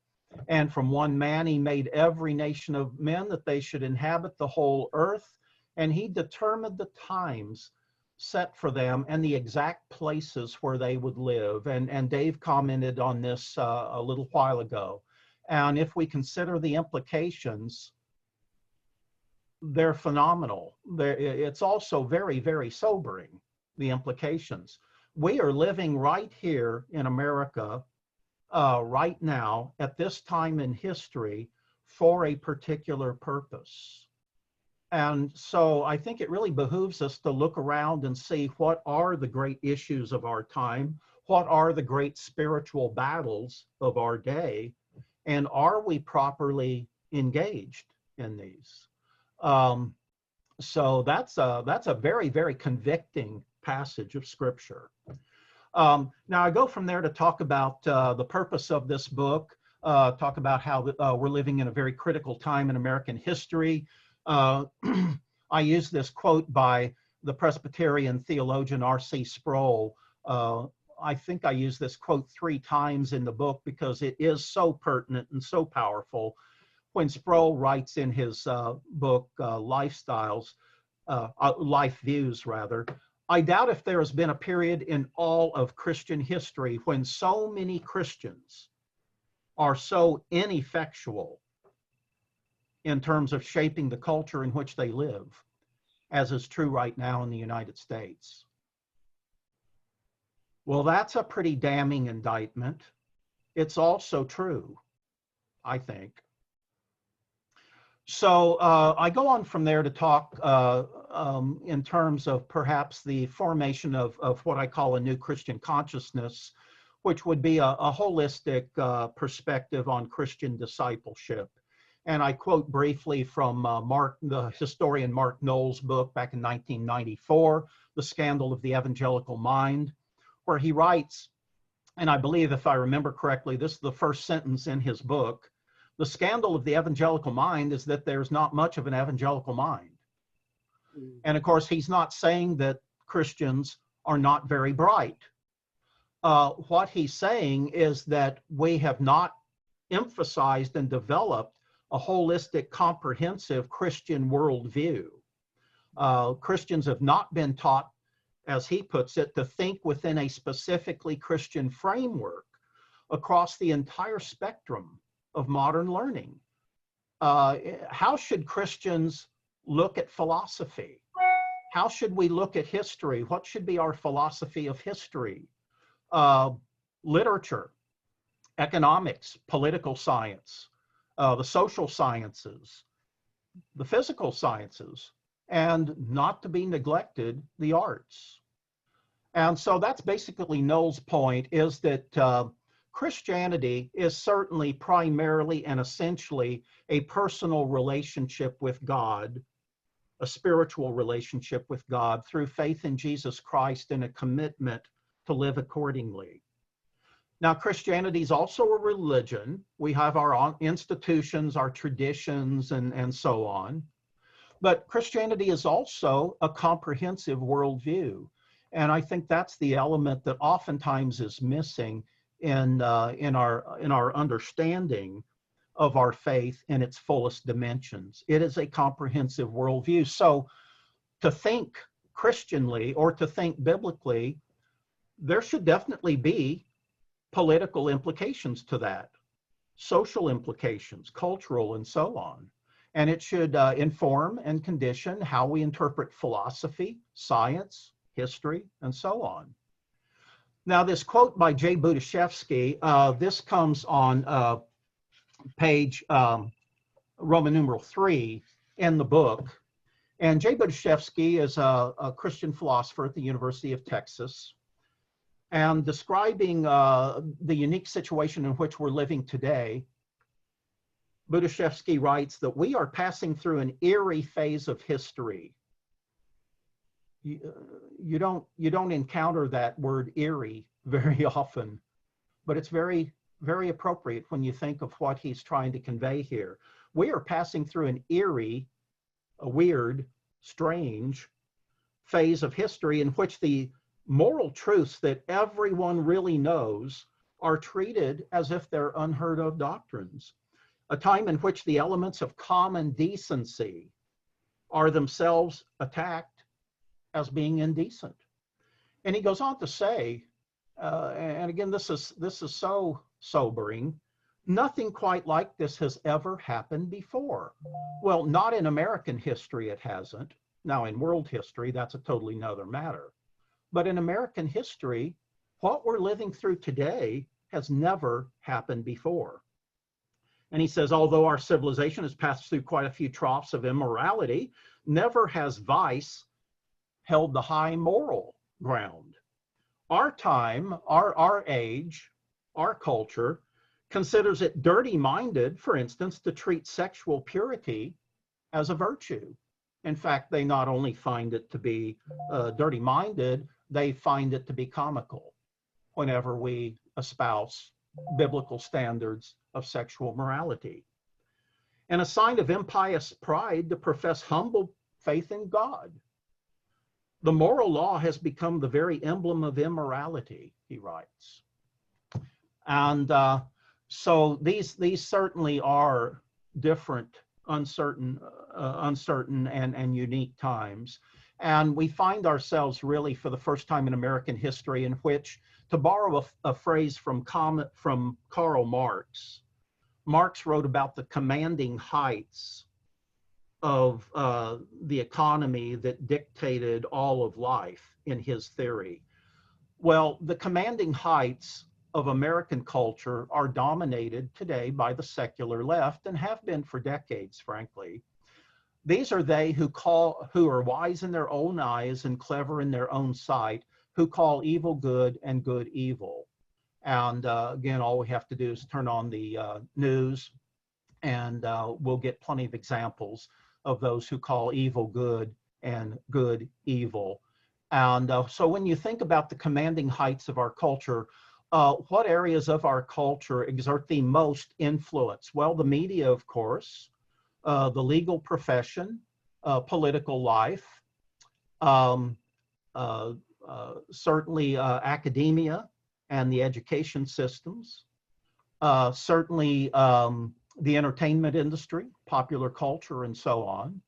And from one man, he made every nation of men that they should inhabit the whole earth. And he determined the times set for them and the exact places where they would live. And Dave commented on this a little while ago. And if we consider the implications, they're phenomenal. It's also very, very sobering, the implications. We are living right here in America right now at this time in history for a particular purpose. And so I think it really behooves us to look around and see what are the great issues of our time, what are the great spiritual battles of our day, and are we properly engaged in these? So that's a very, very convicting passage of Scripture. Now I go from there to talk about the purpose of this book, talk about how we're living in a very critical time in American history. I use this quote by the Presbyterian theologian R.C. Sproul. I think I use this quote 3 times in the book because it is so pertinent and so powerful. When Sproul writes in his book, Life Views, rather, "I doubt if there has been a period in all of Christian history when so many Christians are so ineffectual in terms of shaping the culture in which they live, as is true right now in the United States." Well, that's a pretty damning indictment. It's also true, I think. So I go on from there to talk in terms of perhaps the formation of what I call a new Christian consciousness, which would be a holistic perspective on Christian discipleship. And I quote briefly from the historian Mark Knowles' book back in 1994, The Scandal of the Evangelical Mind, where he writes, and I believe if I remember correctly, this is the first sentence in his book: "The scandal of the evangelical mind is that there's not much of an evangelical mind." And of course, he's not saying that Christians are not very bright. What he's saying is that we have not emphasized and developed a holistic, comprehensive Christian worldview. Christians have not been taught, as he puts it, to think within a specifically Christian framework across the entire spectrum of modern learning. How should Christians look at philosophy? How should we look at history? What should be our philosophy of history? Literature, economics, political science, the social sciences, the physical sciences, and not to be neglected, the arts. And so that's basically Knowles' point, is that Christianity is certainly primarily and essentially a personal relationship with God, a spiritual relationship with God through faith in Jesus Christ and a commitment to live accordingly. Now, Christianity is also a religion. We have our own institutions, our traditions, and so on. But Christianity is also a comprehensive worldview. And I think that's the element that oftentimes is missing in our understanding of our faith in its fullest dimensions. It is a comprehensive worldview. So to think Christianly or to think biblically, there should definitely be political implications to that, social implications, cultural, and so on. And it should inform and condition how we interpret philosophy, science, history, and so on. Now, this quote by J. Budiashevsky, this comes on page Roman numeral 3 in the book. And J. Budiashevsky is a Christian philosopher at the University of Texas. And describing the unique situation in which we're living today, Budiashevsky writes that we are passing through an eerie phase of history. You don't encounter that word eerie very often, but it's very, very appropriate when you think of what he's trying to convey here. We are passing through an eerie, a weird, strange phase of history in which the moral truths that everyone really knows are treated as if they're unheard of doctrines. A time in which the elements of common decency are themselves attacked as being indecent. And he goes on to say, and again, this is so sobering, nothing quite like this has ever happened before. Well, not in American history, it hasn't. Now, in world history, that's a totally another matter. But in American history, what we're living through today has never happened before. And he says, although our civilization has passed through quite a few troughs of immorality, never has vice held the high moral ground. Our time, our age, our culture considers it dirty-minded, for instance, to treat sexual purity as a virtue. In fact, they not only find it to be dirty-minded, they find it to be comical whenever we espouse biblical standards of sexual morality. And a sign of impious pride to profess humble faith in God. The moral law has become the very emblem of immorality, he writes. And so these certainly are different, uncertain and unique times. And we find ourselves really for the first time in American history in which, to borrow a phrase from Karl Marx, Marx wrote about the commanding heights of the economy that dictated all of life in his theory. Well, the commanding heights of American culture are dominated today by the secular left and have been for decades, frankly. These are they who are wise in their own eyes and clever in their own sight, who call evil good and good evil. And again, all we have to do is turn on the news and we'll get plenty of examples of those who call evil good and good evil. And so when you think about the commanding heights of our culture, what areas of our culture exert the most influence? Well, the media, of course, the legal profession, political life, certainly academia and the education systems, certainly the entertainment industry, popular culture, and so on,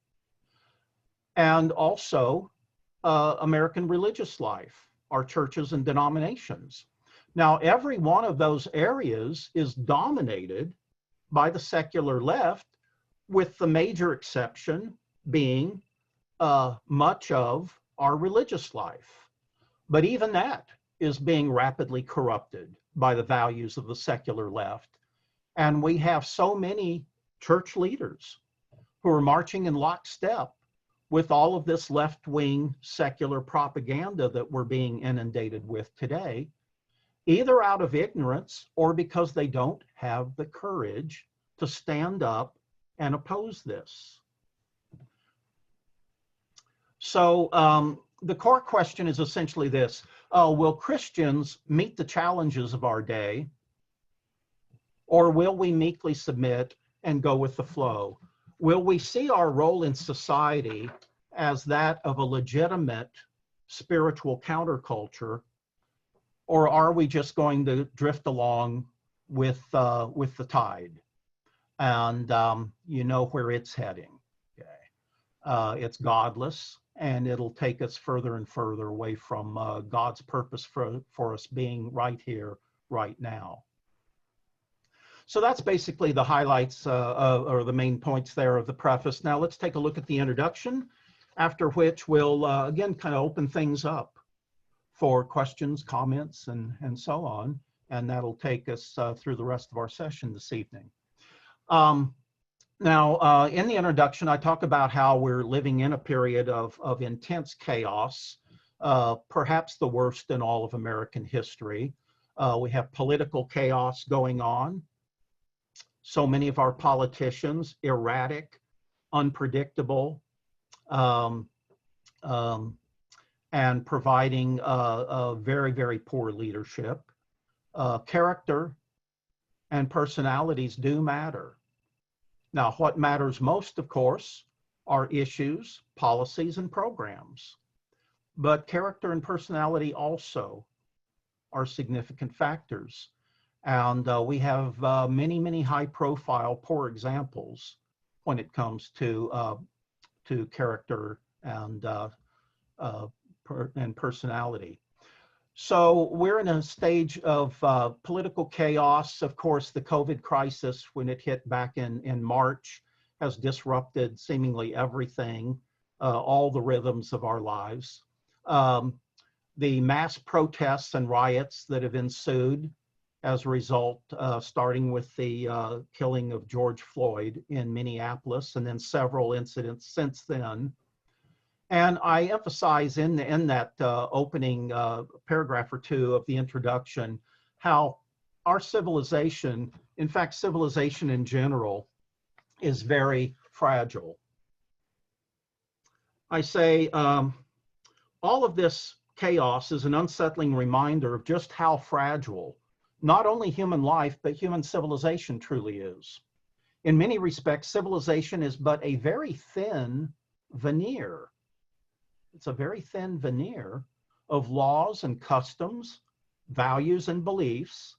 and also American religious life, our churches and denominations. Now, every one of those areas is dominated by the secular left, with the major exception being much of our religious life. But even that is being rapidly corrupted by the values of the secular left. And we have so many church leaders who are marching in lockstep with all of this left-wing secular propaganda that we're being inundated with today, either out of ignorance or because they don't have the courage to stand up and oppose this. So the core question is essentially this: will Christians meet the challenges of our day, or will we meekly submit and go with the flow? Will we see our role in society as that of a legitimate spiritual counterculture, or are we just going to drift along with the tide? And you know where it's heading. Okay. It's godless, and it'll take us further and further away from God's purpose for us being right here, right now. So that's basically the highlights or the main points there of the preface. Now let's take a look at the introduction, after which we'll again kind of open things up for questions, comments, and so on. And that'll take us through the rest of our session this evening. Now, in the introduction, I talk about how we're living in a period of intense chaos, perhaps the worst in all of American history. We have political chaos going on. So many of our politicians, erratic, unpredictable, and providing very, very poor leadership. Character and personalities do matter. Now, what matters most, of course, are issues, policies, and programs. But character and personality also are significant factors. And we have many, many high-profile poor examples when it comes to character and personality. So we're in a stage of political chaos. Of course, the COVID crisis, when it hit back in March, has disrupted seemingly everything, all the rhythms of our lives. The mass protests and riots that have ensued as a result, starting with the killing of George Floyd in Minneapolis, and then several incidents since then. And I emphasize in that opening paragraph or two of the introduction, how our civilization, in fact, civilization in general, is very fragile. I say all of this chaos is an unsettling reminder of just how fragile not only human life, but human civilization truly is. In many respects, civilization is but a very thin veneer. It's a very thin veneer of laws and customs, values and beliefs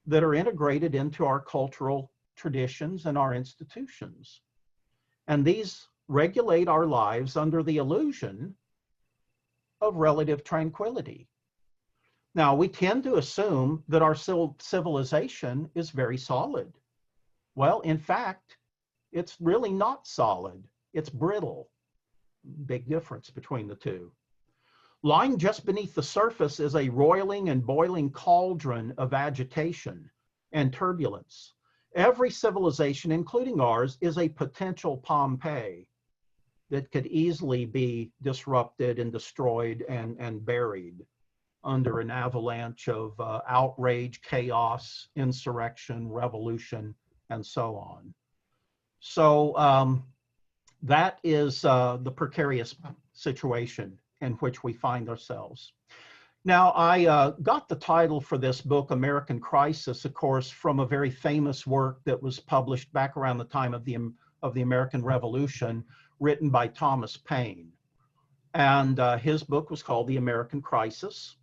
that are integrated into our cultural traditions and our institutions. And these regulate our lives under the illusion of relative tranquility. Now, we tend to assume that our civilization is very solid. Well, in fact, it's really not solid. It's brittle. Big difference between the two. Lying just beneath the surface is a roiling and boiling cauldron of agitation and turbulence. Every civilization, including ours, is a potential Pompeii that could easily be disrupted and destroyed and buried under an avalanche of outrage, chaos, insurrection, revolution, and so on. So that is the precarious situation in which we find ourselves. Now, I got the title for this book, American Crisis, of course, from a very famous work that was published back around the time of the American Revolution, written by Thomas Paine. And his book was called The American Crisis.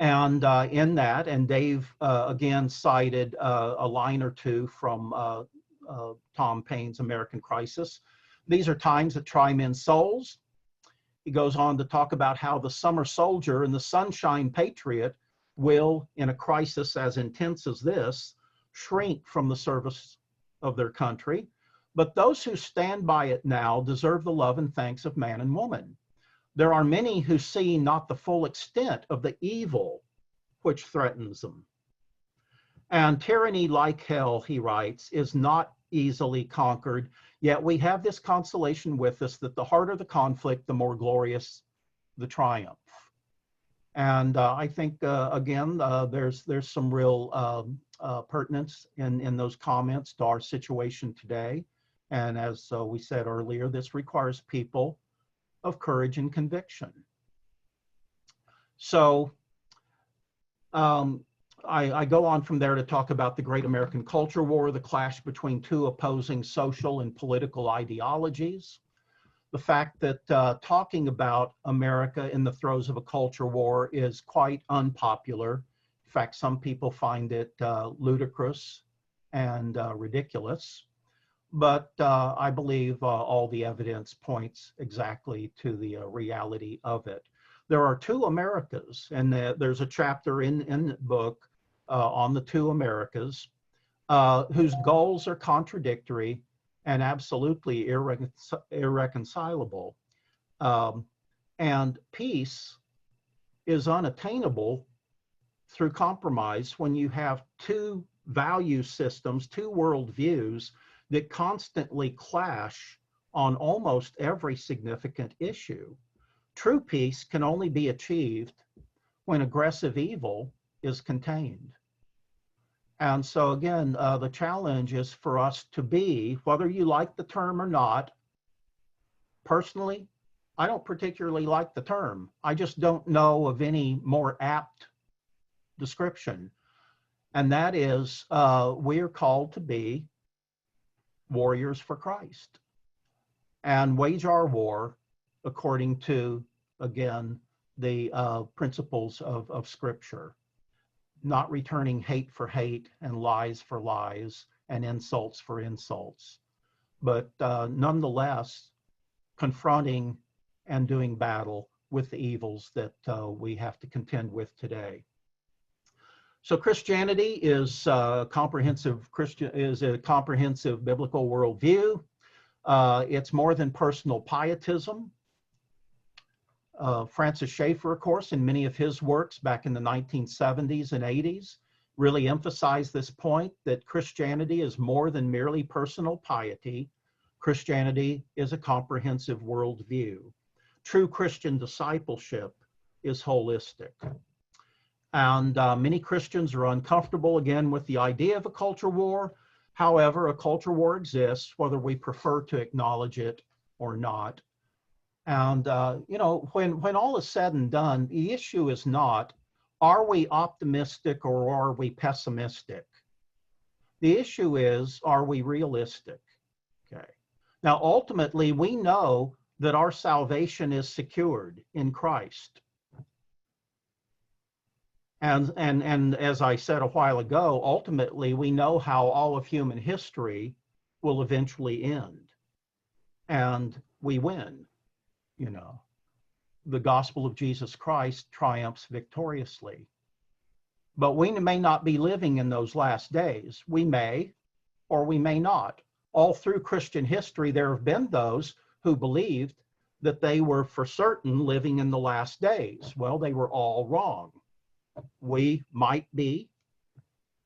And in that, and Dave again cited a line or two from Tom Paine's American Crisis. These are times that try men's souls. He goes on to talk about how the summer soldier and the sunshine patriot will, in a crisis as intense as this, shrink from the service of their country. But those who stand by it now deserve the love and thanks of man and woman. There are many who see not the full extent of the evil which threatens them. And tyranny, like hell, he writes, is not easily conquered, yet we have this consolation with us that the harder the conflict, the more glorious the triumph. And I think, again, there's some real pertinence in those comments to our situation today. And as we said earlier, this requires people of courage and conviction. So I go on from there to talk about the Great American Culture War, the clash between two opposing social and political ideologies, the fact that talking about America in the throes of a culture war is quite unpopular. In fact, some people find it ludicrous and ridiculous. But I believe all the evidence points exactly to the reality of it. There are two Americas, and there's a chapter in the book on the two Americas whose goals are contradictory and absolutely irreconcilable. And peace is unattainable through compromise when you have two value systems, two worldviews that constantly clash on almost every significant issue. True peace can only be achieved when aggressive evil is contained. And so again, the challenge is for us to be, whether you like the term or not, personally, I don't particularly like the term. I just don't know of any more apt description. And that is, we are called to be warriors for Christ and wage our war according to, again, the principles of Scripture, not returning hate for hate and lies for lies and insults for insults, but nonetheless confronting and doing battle with the evils that we have to contend with today. So Christianity is a comprehensive biblical worldview. It's more than personal pietism. Francis Schaeffer, of course, in many of his works back in the 1970s and 80s, really emphasized this point that Christianity is more than merely personal piety. Christianity is a comprehensive worldview. True Christian discipleship is holistic. And many Christians are uncomfortable, again, with the idea of a culture war. However, a culture war exists, whether we prefer to acknowledge it or not. And, you know, when all is said and done, the issue is not, are we optimistic or are we pessimistic? The issue is, are we realistic? Okay. Now, ultimately, we know that our salvation is secured in Christ. And as I said a while ago, ultimately, we know how all of human history will eventually end. And we win, you know. The gospel of Jesus Christ triumphs victoriously. But we may not be living in those last days. We may, or we may not. All through Christian history, there have been those who believed that they were for certain living in the last days. Well, they were all wrong. We might be.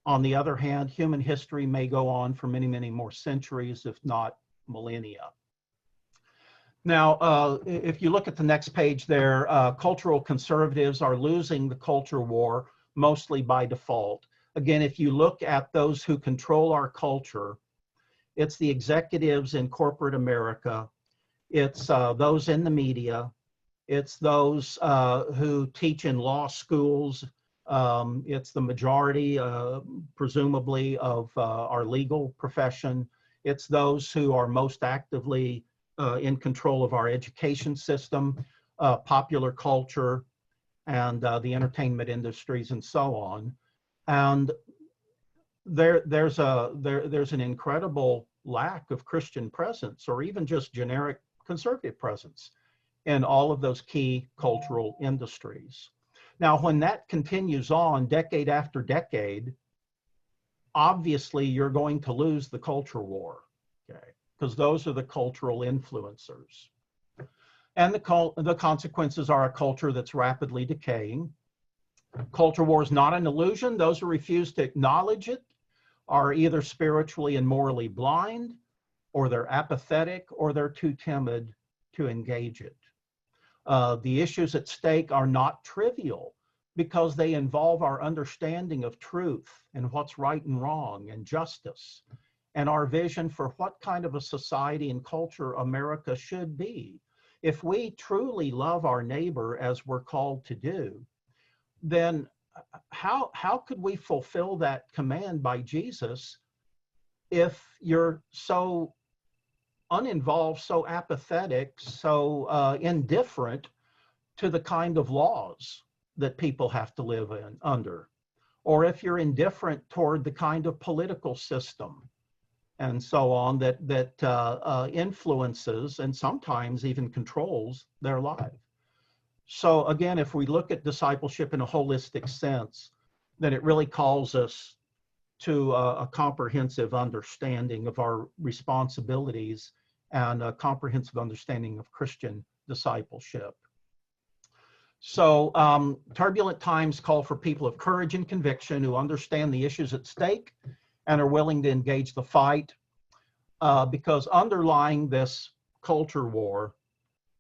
On the other hand, human history may go on for many, many more centuries, if not millennia. Now, if you look at the next page there, cultural conservatives are losing the culture war mostly by default. Again, if you look at those who control our culture, it's the executives in corporate America, it's those in the media, it's those who teach in law schools, it's the majority, presumably, of our legal profession. It's those who are most actively in control of our education system, popular culture, and the entertainment industries, and so on. And there's an incredible lack of Christian presence, or even just generic conservative presence, in all of those key cultural industries. Now, when that continues on decade after decade, obviously you're going to lose the culture war, okay? Because those are the cultural influencers. And the consequences are a culture that's rapidly decaying. Culture war is not an illusion. Those who refuse to acknowledge it are either spiritually and morally blind, or they're apathetic, or they're too timid to engage it. The issues at stake are not trivial because they involve our understanding of truth and what's right and wrong and justice, and our vision for what kind of a society and culture America should be. If we truly love our neighbor as we're called to do, then how could we fulfill that command by Jesus if you're so uninvolved, so apathetic, so indifferent to the kind of laws that people have to live under, or if you're indifferent toward the kind of political system and so on that influences and sometimes even controls their life. So again, if we look at discipleship in a holistic sense, then it really calls us to a comprehensive understanding of our responsibilities and a comprehensive understanding of Christian discipleship. So turbulent times call for people of courage and conviction who understand the issues at stake and are willing to engage the fight, because underlying this culture war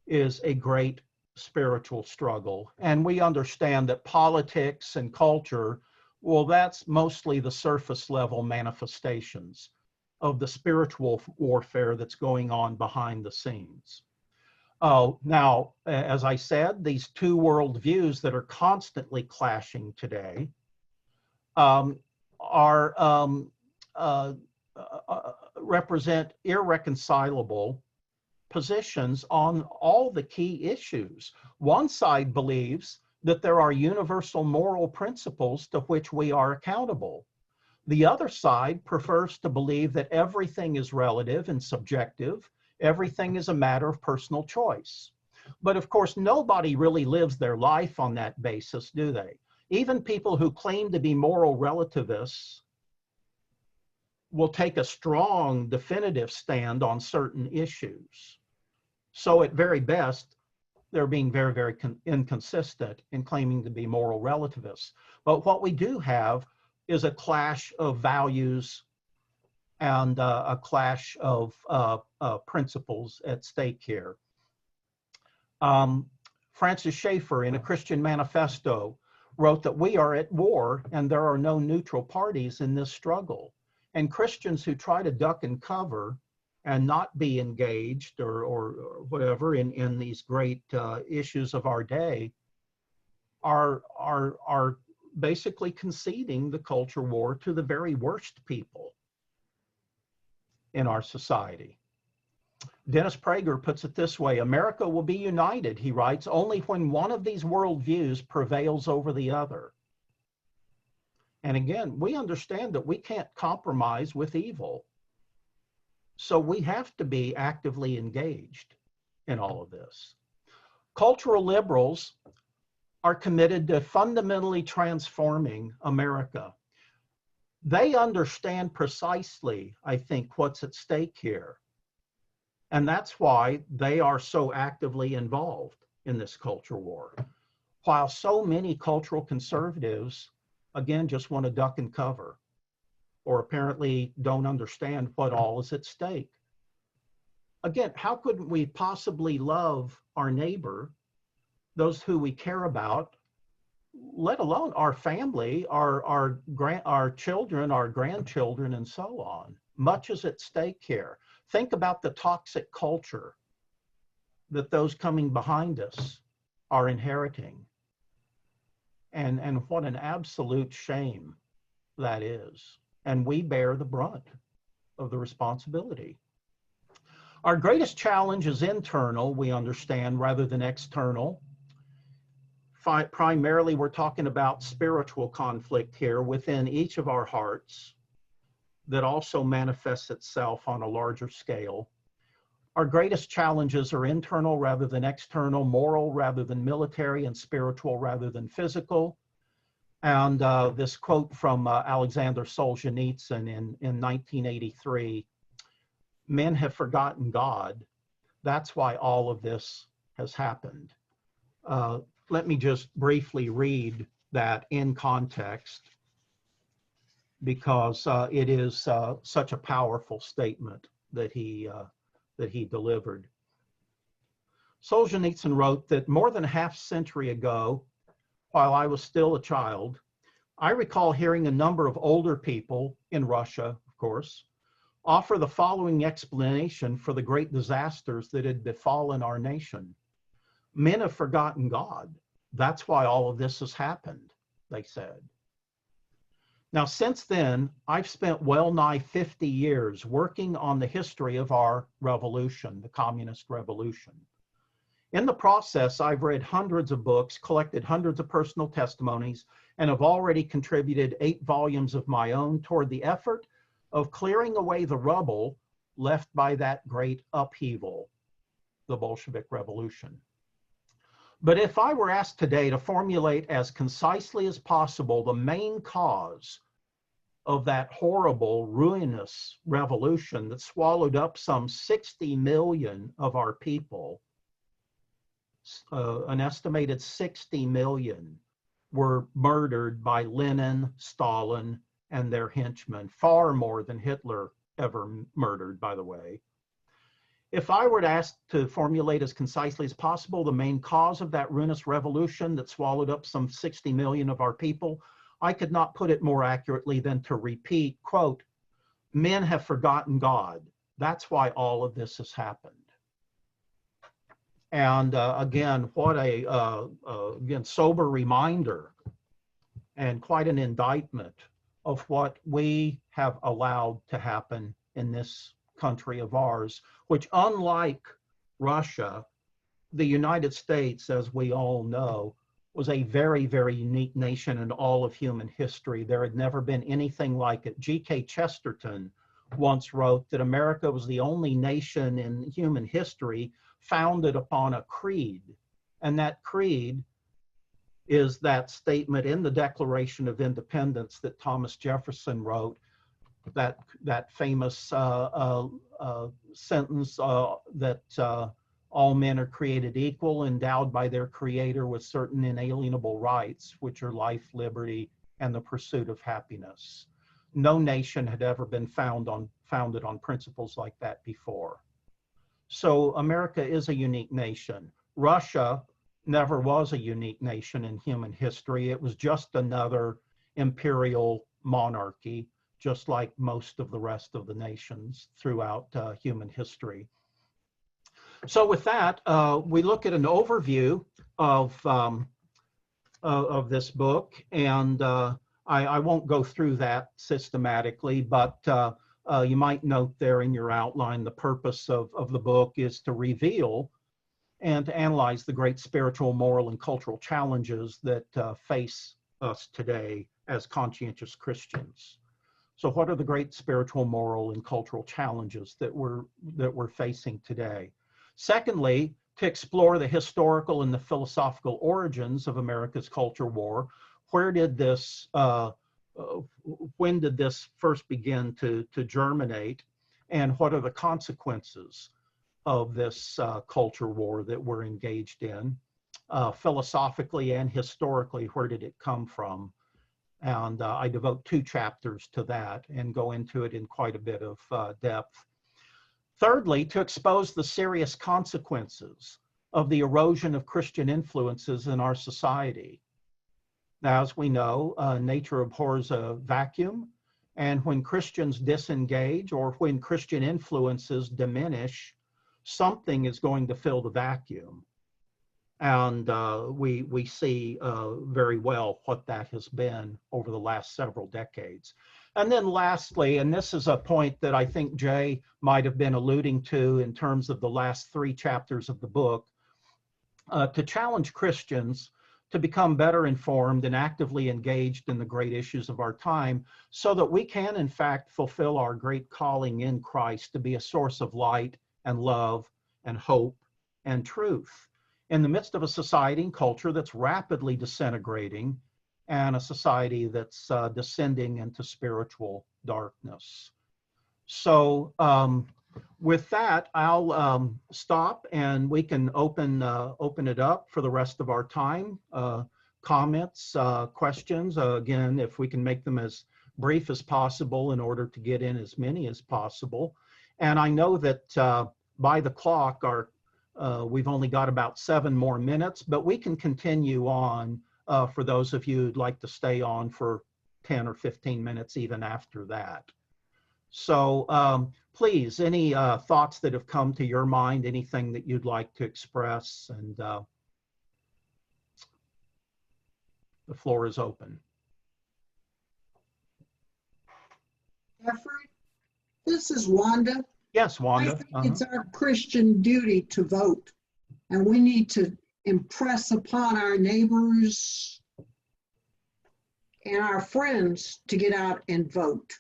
is a great spiritual struggle. And we understand that politics and culture, well, that's mostly the surface level manifestations of the spiritual warfare that's going on behind the scenes. Now, as I said, these two worldviews that are constantly clashing today represent irreconcilable positions on all the key issues. One side believes that there are universal moral principles to which we are accountable. The other side prefers to believe that everything is relative and subjective. Everything is a matter of personal choice. But of course, nobody really lives their life on that basis, do they? Even people who claim to be moral relativists will take a strong, definitive stand on certain issues. So at very best, they're being very, very inconsistent in claiming to be moral relativists. But what we do have is a clash of values and a clash of principles at stake here. Francis Schaeffer, in A Christian Manifesto, wrote that we are at war and there are no neutral parties in this struggle. And Christians who try to duck and cover and not be engaged or whatever in these great issues of our day are basically conceding the culture war to the very worst people in our society. Dennis Prager puts it this way: America will be united, he writes, only when one of these worldviews prevails over the other. And again, we understand that we can't compromise with evil. So we have to be actively engaged in all of this. Cultural liberals are committed to fundamentally transforming America. They understand precisely, I think, what's at stake here. And that's why they are so actively involved in this culture war. While so many cultural conservatives, again, just want to duck and cover, or apparently don't understand what all is at stake. Again, how could we possibly love our neighbor, those who we care about, let alone our family, our children, our grandchildren, and so on? Much is at stake here. Think about the toxic culture that those coming behind us are inheriting. And what an absolute shame that is. And we bear the brunt of the responsibility. Our greatest challenge is internal, we understand, rather than external. Primarily, we're talking about spiritual conflict here within each of our hearts that also manifests itself on a larger scale. Our greatest challenges are internal rather than external, moral rather than military, and spiritual rather than physical. And this quote from Alexander Solzhenitsyn in 1983, men have forgotten God. That's why all of this has happened. Let me just briefly read that in context, because it is such a powerful statement that he delivered. Solzhenitsyn wrote that more than a half century ago, while I was still a child, I recall hearing a number of older people in Russia, of course, offer the following explanation for the great disasters that had befallen our nation. Men have forgotten God. That's why all of this has happened. they said. Now, since then, I've spent well nigh 50 years working on the history of our revolution, the communist revolution. In the process, I've read hundreds of books, collected hundreds of personal testimonies, and have already contributed 8 volumes of my own toward the effort of clearing away the rubble left by that great upheaval, the Bolshevik Revolution. But if I were asked today to formulate as concisely as possible the main cause of that horrible, ruinous revolution that swallowed up some 60 million of our people, an estimated 60 million were murdered by Lenin, Stalin, and their henchmen, far more than Hitler ever murdered, by the way. If I were to ask to formulate as concisely as possible the main cause of that ruinous revolution that swallowed up some 60 million of our people, I could not put it more accurately than to repeat, quote, "Men have forgotten God. That's why all of this has happened." And again, what a again sober reminder and quite an indictment of what we have allowed to happen in this country of ours, which, unlike Russia, the United States, as we all know, was a very, very unique nation in all of human history. There had never been anything like it. G.K. Chesterton once wrote that America was the only nation in human history founded upon a creed. And that creed is that statement in the Declaration of Independence that Thomas Jefferson wrote, that famous sentence that all men are created equal, endowed by their creator with certain inalienable rights, which are life, liberty, and the pursuit of happiness. No nation had ever been founded on principles like that before. So America is a unique nation. Russia never was a unique nation in human history. It was just another imperial monarchy, just like most of the rest of the nations throughout human history. So with that, we look at an overview of this book, and I won't go through that systematically, but you might note there in your outline, the purpose of the book is to reveal and to analyze the great spiritual, moral, and cultural challenges that face us today as conscientious Christians. So what are the great spiritual, moral, and cultural challenges that we're facing today? Secondly, to explore the historical and the philosophical origins of America's culture war. Where did this, when did this first begin to germinate? And what are the consequences of this culture war that we're engaged in? Philosophically and historically, where did it come from? And I devote 2 chapters to that and go into it in quite a bit of depth. Thirdly, to expose the serious consequences of the erosion of Christian influences in our society. Now, as we know, nature abhors a vacuum, and when Christians disengage or when Christian influences diminish, something is going to fill the vacuum. And we see very well what that has been over the last several decades. And then lastly, and this is a point that I think Jay might have been alluding to in terms of the last 3 chapters of the book, to challenge Christians to become better informed and actively engaged in the great issues of our time so that we can, in fact, fulfill our great calling in Christ to be a source of light and love and hope and truth in the midst of a society and culture that's rapidly disintegrating and a society that's descending into spiritual darkness. So with that, I'll stop and we can open it up for the rest of our time. Comments, questions, again, if we can make them as brief as possible in order to get in as many as possible. And I know that by the clock, we've only got about 7 more minutes, but we can continue on for those of you who'd like to stay on for 10 or 15 minutes even after that. So please, any thoughts that have come to your mind, anything that you'd like to express? And The floor is open. Jeffrey, this is Wanda. Yes, I Wanda. think it's our Christian duty to vote, and we need to impress upon our neighbors and our friends to get out and vote.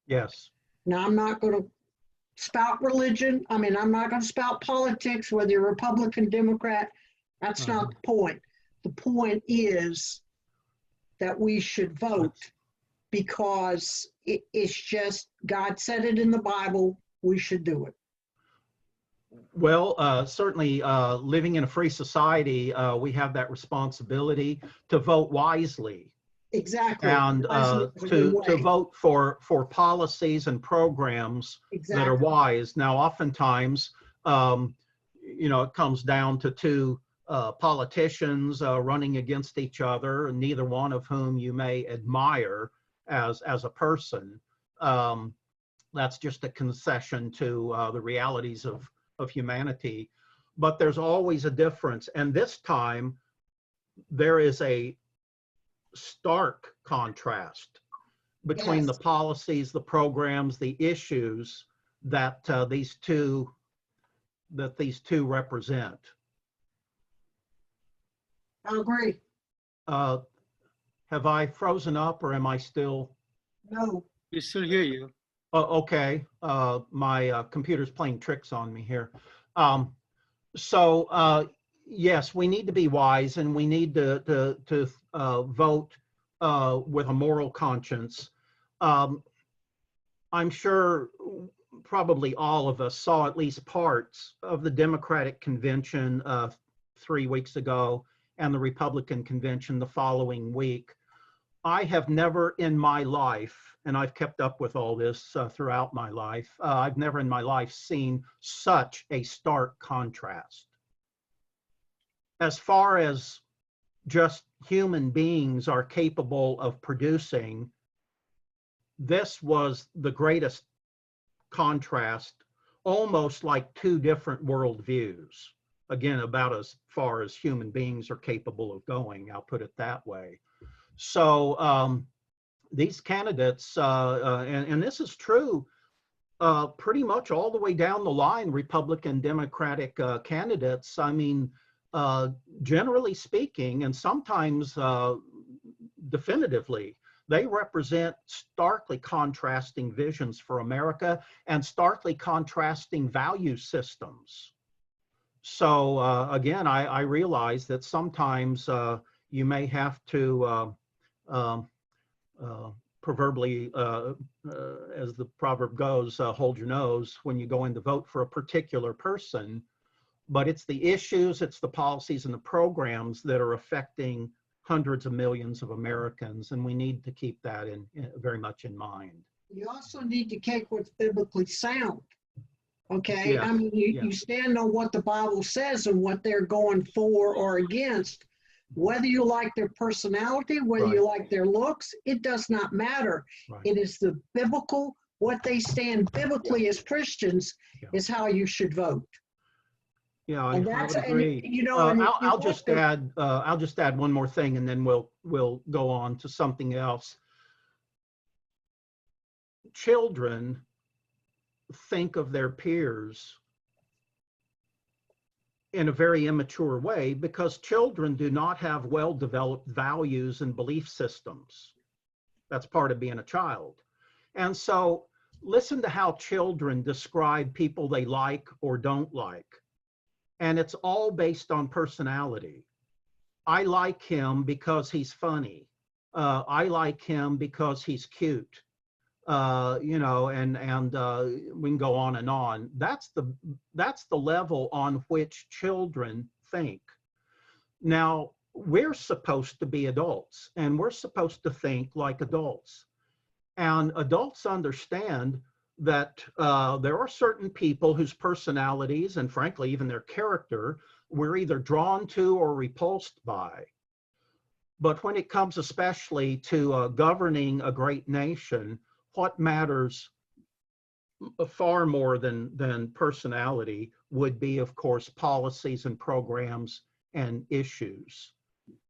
Yes. Now, I'm not going to spout religion. I mean, I'm not going to spout politics, whether you're Republican, Democrat. That's not the point. The point is that we should vote because it's just, God said it in the Bible, we should do it. Well, certainly living in a free society, we have that responsibility to vote wisely. Exactly. And Wisely is a good to way. vote for policies and programs that are Exactly. wise. Now, oftentimes, it comes down to two politicians running against each other, and neither one of whom you may admire as a person. That's just a concession to the realities of humanity. But there's always a difference. And this time, there is a stark contrast between the Yes. policies, the programs, the issues that these two represent. I agree. Have I frozen up, or am I still? No. We still hear you. Oh, okay. My computer's playing tricks on me here. Yes, we need to be wise, and we need to vote with a moral conscience. I'm sure probably all of us saw at least parts of the Democratic convention 3 weeks ago and the Republican convention the following week. I have never in my life, and I've kept up with all this throughout my life, I've never in my life seen such a stark contrast. As far as just human beings are capable of producing, this was the greatest contrast, almost like two different worldviews. Again, about as far as human beings are capable of going, I'll put it that way. So these candidates, and this is true pretty much all the way down the line, Republican, Democratic candidates, I mean, generally speaking, and sometimes definitively, they represent starkly contrasting visions for America and starkly contrasting value systems. So again, I realize that sometimes you may have to proverbially, as the proverb goes, hold your nose when you go in to vote for a particular person. But it's the issues, it's the policies and the programs that are affecting hundreds of millions of Americans, and we need to keep that very much in mind. You also need to take what's biblically sound. Okay, Yes, I mean, you yes. stand on what the Bible says and what they're going for or against. Whether you like their personality, whether you like their looks, it does not matter. Right. It is the biblical, what they stand biblically as Christians is how you should vote. Yeah, I And would that's, agree. and, you know, and if you I'll want just to- add one more thing, and then we'll go on to something else. Children think of their peers in a very immature way because children do not have well-developed values and belief systems. That's part of being a child. And so listen to how children describe people they like or don't like. And it's all based on personality. I like him because he's funny. I like him because he's cute. You know, and we can go on and on. That's the level on which children think. Now, we're supposed to be adults, and we're supposed to think like adults. And adults understand that there are certain people whose personalities and frankly even their character we're either drawn to or repulsed by. But when it comes especially to governing a great nation, what matters far more than personality would be, of course, policies and programs and issues.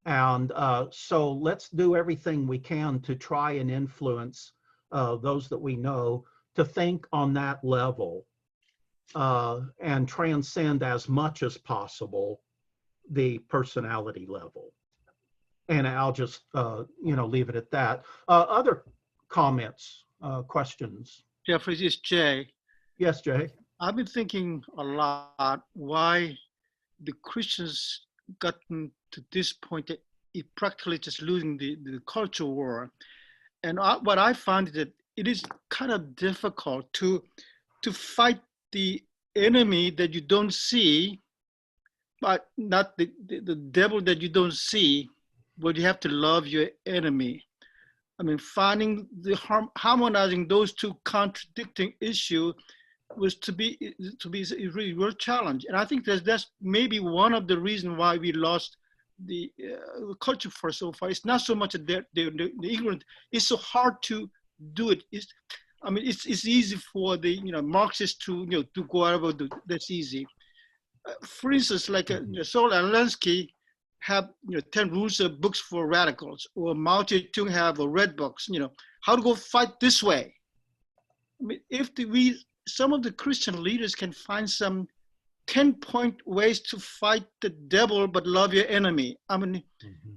And so let's do everything we can to try and influence those that we know to think on that level and transcend as much as possible the personality level. And I'll just, leave it at that. Other comments, questions? Jeffrey, this is Jay. Yes, Jay? I've been thinking a lot why the Christians gotten to this point that it practically just losing the culture war. And what I found is that it is kind of difficult to fight the enemy that you don't see, but not the devil that you don't see, but you have to love your enemy. I mean, finding harmonizing those two contradicting issues was to be a really real challenge. And I think that's maybe one of the reasons why we lost the culture for so far. It's not so much that the ignorant. It's so hard to do it. It's easy for the Marxists to to go over. That's easy. For instance, like Saul Alinsky have 10 rules of books for radicals, or Mao Zedong have a red books. How to go fight this way. I mean, if some of the Christian leaders can find some 10-point ways to fight the devil but love your enemy. I mean,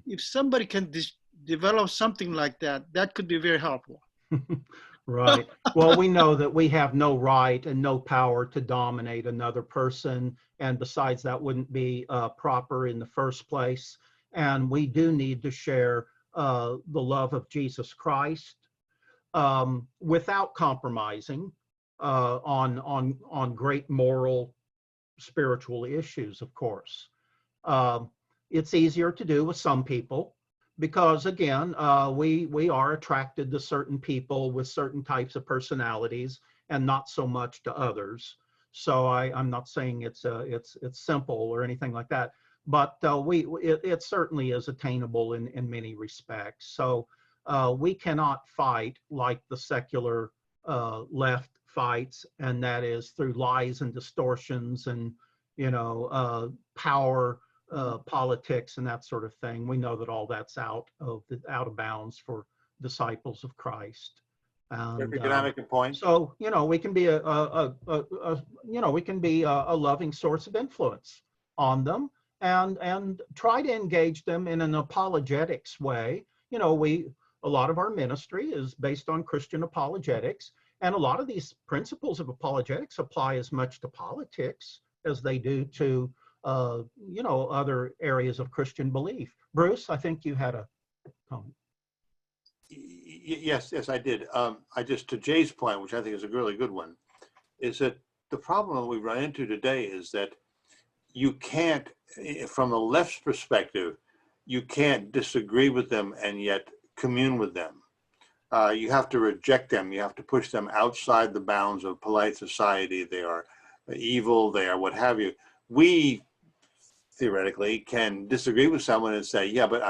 if somebody can develop something like that, that could be very helpful. Right. Well, we know that we have no right and no power to dominate another person. And besides, that wouldn't be proper in the first place. And we do need to share the love of Jesus Christ without compromising on great moral, spiritual issues, of course. It's easier to do with some people because, again, we are attracted to certain people with certain types of personalities and not so much to others. So I'm not saying it's simple or anything like that, but it certainly is attainable in many respects. So we cannot fight like the secular left fights, and that is through lies and distortions and power politics and that sort of thing. We know that all that's out of bounds for disciples of Christ. And Economic point. so we can be a loving source of influence on them and try to engage them in an apologetics way. A lot of our ministry is based on Christian apologetics. And a lot of these principles of apologetics apply as much to politics as they do to, other areas of Christian belief. Bruce, I think you had a comment. Yes, I did. To Jay's point, which I think is a really good one, is that the problem we run into today is that you can't, from the left's perspective, you can't disagree with them and yet commune with them. You have to reject them. You have to push them outside the bounds of polite society. They are evil. They are what have you. We theoretically can disagree with someone and say, yeah, but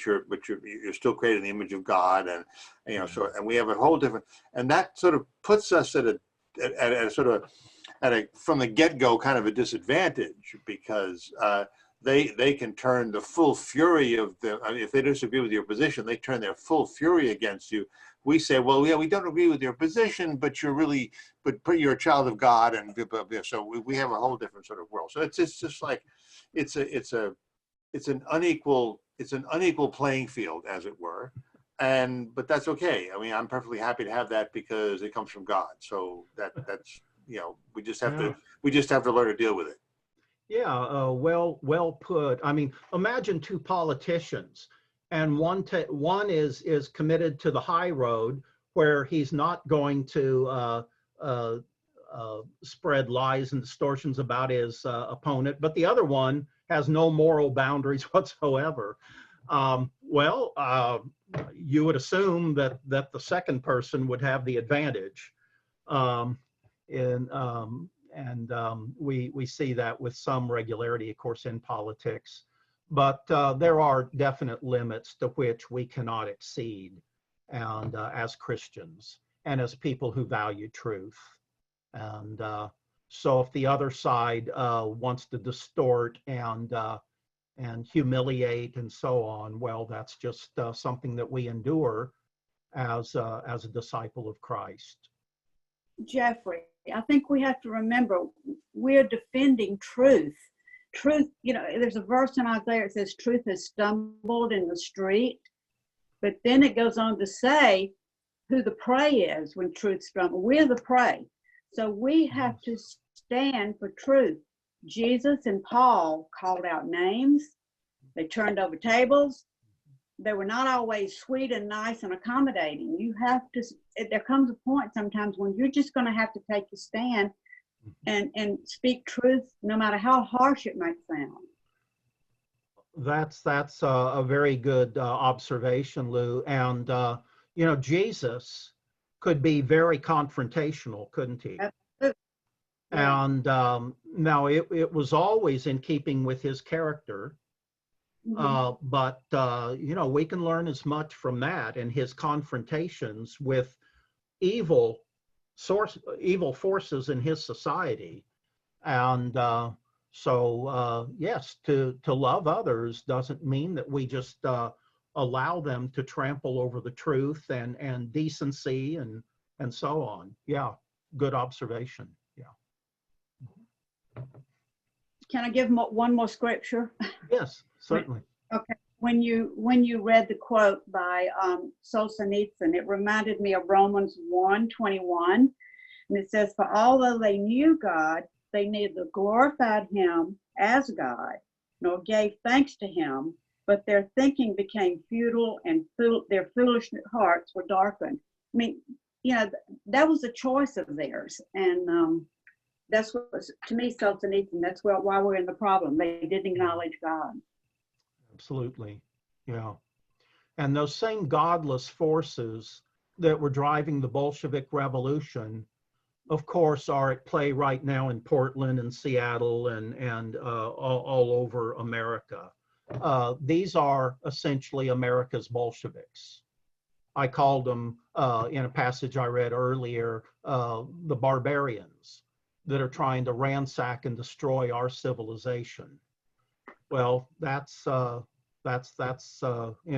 you're still created in the image of God, and and we have a whole different, and that sort of puts us at a from the get-go kind of a disadvantage, because they can turn the full fury of if they disagree with your position, they turn their full fury against you. We say, well, yeah, we don't agree with your position, but you're a child of God, and so we have a whole different sort of world. So it's just like it's an unequal playing field, as it were, but that's okay. I mean, I'm perfectly happy to have that because it comes from God. So that's we just have to learn to deal with it. Yeah, well put. I mean, imagine two politicians, and one is committed to the high road, where he's not going to spread lies and distortions about his opponent, but the other one has no moral boundaries whatsoever. You would assume that the second person would have the advantage. We see that with some regularity, of course, in politics. But there are definite limits to which we cannot exceed, and as Christians and as people who value truth. And so if the other side wants to distort and and humiliate and so on, well, that's just something that we endure as a disciple of Christ. Jeffrey, I think we have to remember we're defending truth. Truth, you know, there's a verse in Isaiah that says truth has stumbled in the street, but then it goes on to say who the prey is when truth stumbles. We're the prey. So we have to stand for truth. Jesus and Paul called out names. They turned over tables. They were not always sweet and nice and accommodating. You have to, there comes a point sometimes when you're just going to have to take a stand and speak truth, no matter how harsh it might sound. That's a very good observation, Lou. And, you know, Jesus could be very confrontational, couldn't he? Absolutely. And now it was always in keeping with his character. But, you know, we can learn as much from that and his confrontations with evil forces in his society. And so, yes, to love others doesn't mean that we just allow them to trample over the truth and decency and so on. Yeah, good observation. Yeah. Can I give one more scripture? Yes, certainly. Okay. When you read the quote by Solzhenitsyn, it reminded me of Romans 1:21, and it says, "For although they knew God, they neither glorified him as God, nor gave thanks to him, but their thinking became futile, and their foolish hearts were darkened." I mean, you know, that was a choice of theirs, and that's what, to me, Solzhenitsyn, that's why we're in the problem. They didn't acknowledge God. Absolutely, yeah. And those same godless forces that were driving the Bolshevik Revolution, of course, are at play right now in Portland and Seattle and all over America. These are essentially America's Bolsheviks. I called them, in a passage I read earlier, the barbarians that are trying to ransack and destroy our civilization. Well, that's in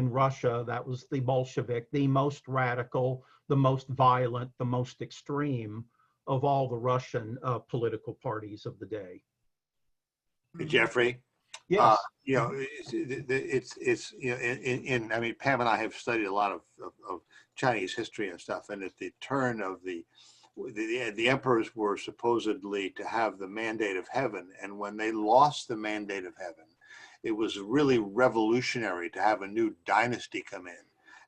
Russia. That was the Bolshevik, the most radical, the most violent, the most extreme of all the Russian political parties of the day. Jeffrey, Yes. you know, it's you know, I mean, Pam and I have studied a lot of Chinese history and stuff, and at the turn of the emperors were supposedly to have the mandate of heaven, and when they lost the mandate of heaven, it was really revolutionary to have a new dynasty come in.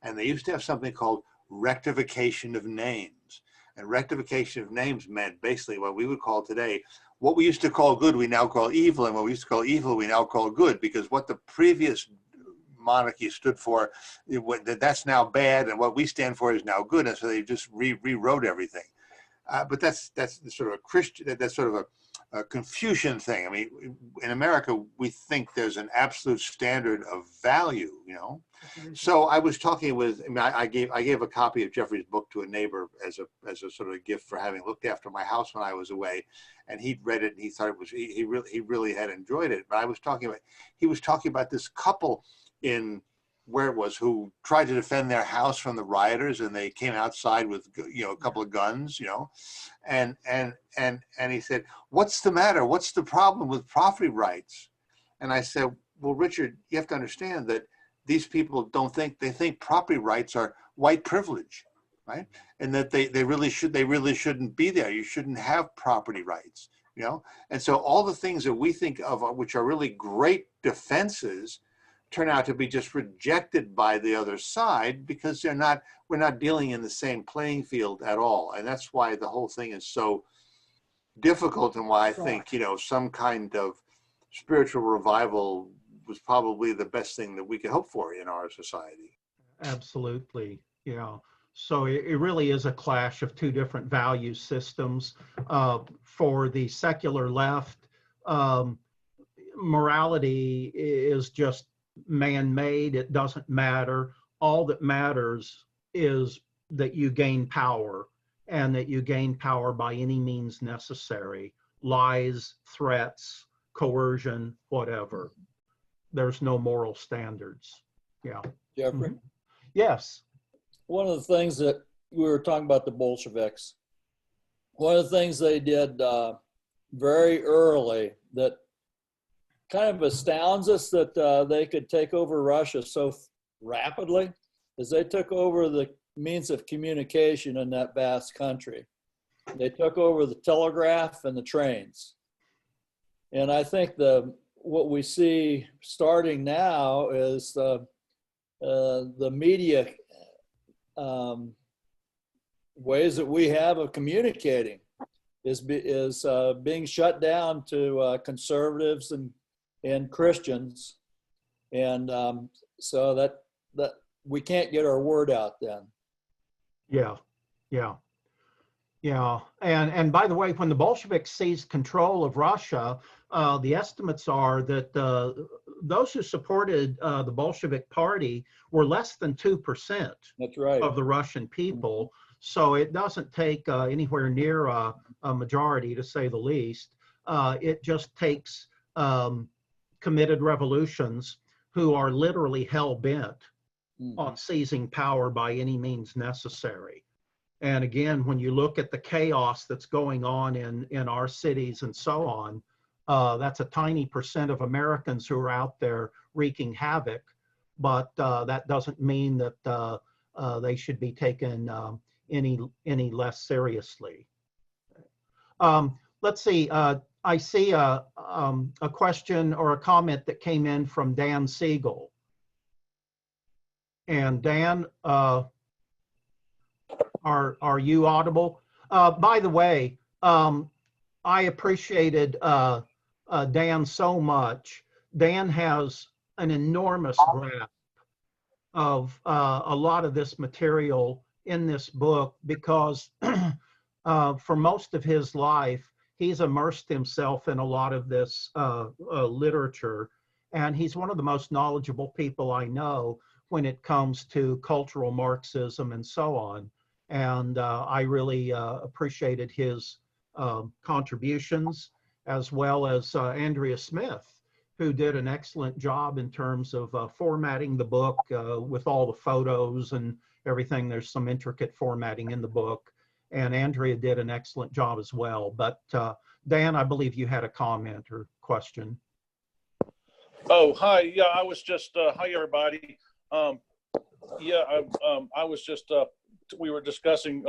And they used to have something called rectification of names. And rectification of names meant basically what we would call today, what we used to call good, we now call evil, and what we used to call evil, we now call good, because what the previous monarchy stood for, that's now bad, and what we stand for is now good, and so they just rewrote everything. But that's sort of a Christian, that's sort of a Confucian thing. I mean, in America, we think there's an absolute standard of value, you know. So I was talking with, I mean, I gave a copy of Jeffrey's book to a neighbor as a sort of gift for having looked after my house when I was away, and he'd read it and he thought it was, he really had enjoyed it. But he was talking about this couple in where it was who tried to defend their house from the rioters, and they came outside with, you know, a couple of guns, you know, and he said, "What's the matter? What's the problem with property rights?" And I said, "Well, Richard, you have to understand that these people they think property rights are white privilege, right? And that they really shouldn't be there. You shouldn't have property rights, you know? And so all the things that we think of, which are really great defenses, turn out to be just rejected by the other side because we're not dealing in the same playing field at all. And that's why the whole thing is so difficult, and why I think, you know, some kind of spiritual revival was probably the best thing that we could hope for in our society. Absolutely, yeah. So it really is a clash of two different value systems. For the secular left, morality is just man-made. It doesn't matter. All that matters is that you gain power, and that you gain power by any means necessary: lies, threats, coercion, whatever. there's no moral standards. Yeah. Jeffrey, Yes. one of the things that we were talking about the Bolsheviks, one of the things they did very early that kind of astounds us that they could take over Russia so rapidly is they took over the means of communication in that vast country. They took over the telegraph and the trains. And I think what we see starting now is the media ways that we have of communicating is being shut down to conservatives and Christians, and so that we can't get our word out then. Yeah. And by the way, when the Bolsheviks seized control of Russia, the estimates are that those who supported the Bolshevik Party were less than 2%. That's right. Of the Russian people. So it doesn't take anywhere near a majority, to say the least. It just takes committed revolutions who are literally hell-bent on seizing power by any means necessary. And again, when you look at the chaos that's going on in our cities and so on, that's a tiny percent of Americans who are out there wreaking havoc, but that doesn't mean that they should be taken any less seriously. Let's see. I see a question or a comment that came in from Dan Siegel. And Dan, are you audible? By the way, I appreciated Dan so much. Dan has an enormous grasp of a lot of this material in this book because for most of his life, he's immersed himself in a lot of this literature, and he's one of the most knowledgeable people I know when it comes to cultural Marxism and so on. And I really appreciated his contributions, as well as Andrea Smith, who did an excellent job in terms of formatting the book with all the photos and everything. There's some intricate formatting in the book, and Andrea did an excellent job as well. But Dan, I believe you had a comment or question. Oh, hi. Yeah, I was just, hi, everybody. Yeah, I was just, we were discussing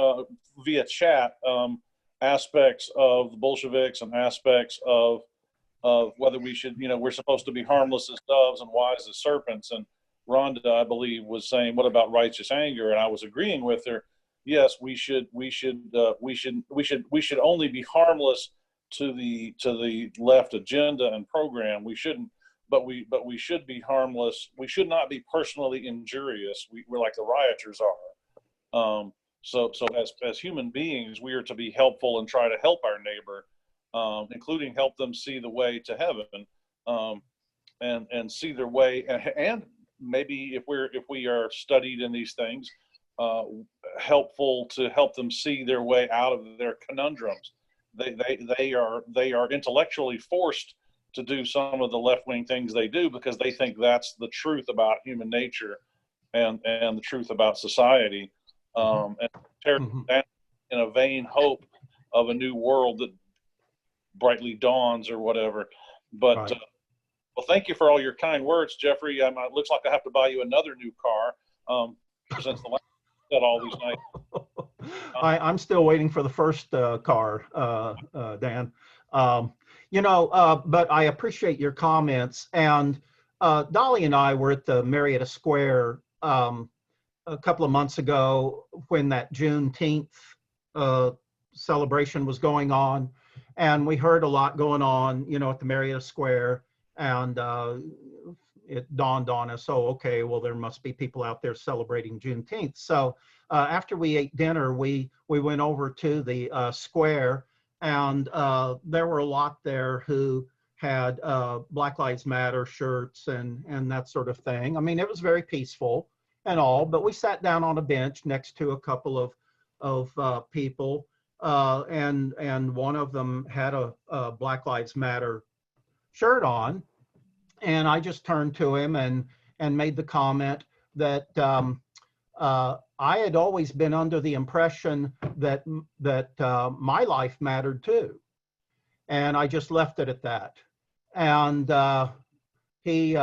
via chat aspects of the Bolsheviks and aspects of whether we should, we're supposed to be harmless as doves and wise as serpents. And Rhonda, I believe, was saying, what about righteous anger? And I was agreeing with her. Yes, we should only be harmless to the left agenda and program. We shouldn't, but we should be harmless. We should not be personally injurious. We're like the rioters are. So as human beings, we are to be helpful and try to help our neighbor, including help them see the way to heaven, and see their way. And maybe if we are studied in these things, helpful to help them see their way out of their conundrums. They are intellectually forced to do some of the left-wing things they do because they think that's the truth about human nature and the truth about society, and in a vain hope of a new world that brightly dawns or whatever. But Right. Well, thank you for all your kind words, Jeffrey. It looks like I have to buy you another new car since the last said all these nights. I'm still waiting for the first car, Dan. But I appreciate your comments. And Dolly and I were at the Marietta Square a couple of months ago when that Juneteenth celebration was going on. And we heard a lot going on, at the Marietta Square. And it dawned on us, oh, okay, well, there must be people out there celebrating Juneteenth. So after we ate dinner, we went over to the square, and there were a lot there who had Black Lives Matter shirts and that sort of thing. I mean, it was very peaceful and all, but we sat down on a bench next to a couple of people, and one of them had a Black Lives Matter shirt on. And I just turned to him and made the comment that I had always been under the impression that my life mattered too. And I just left it at that. And he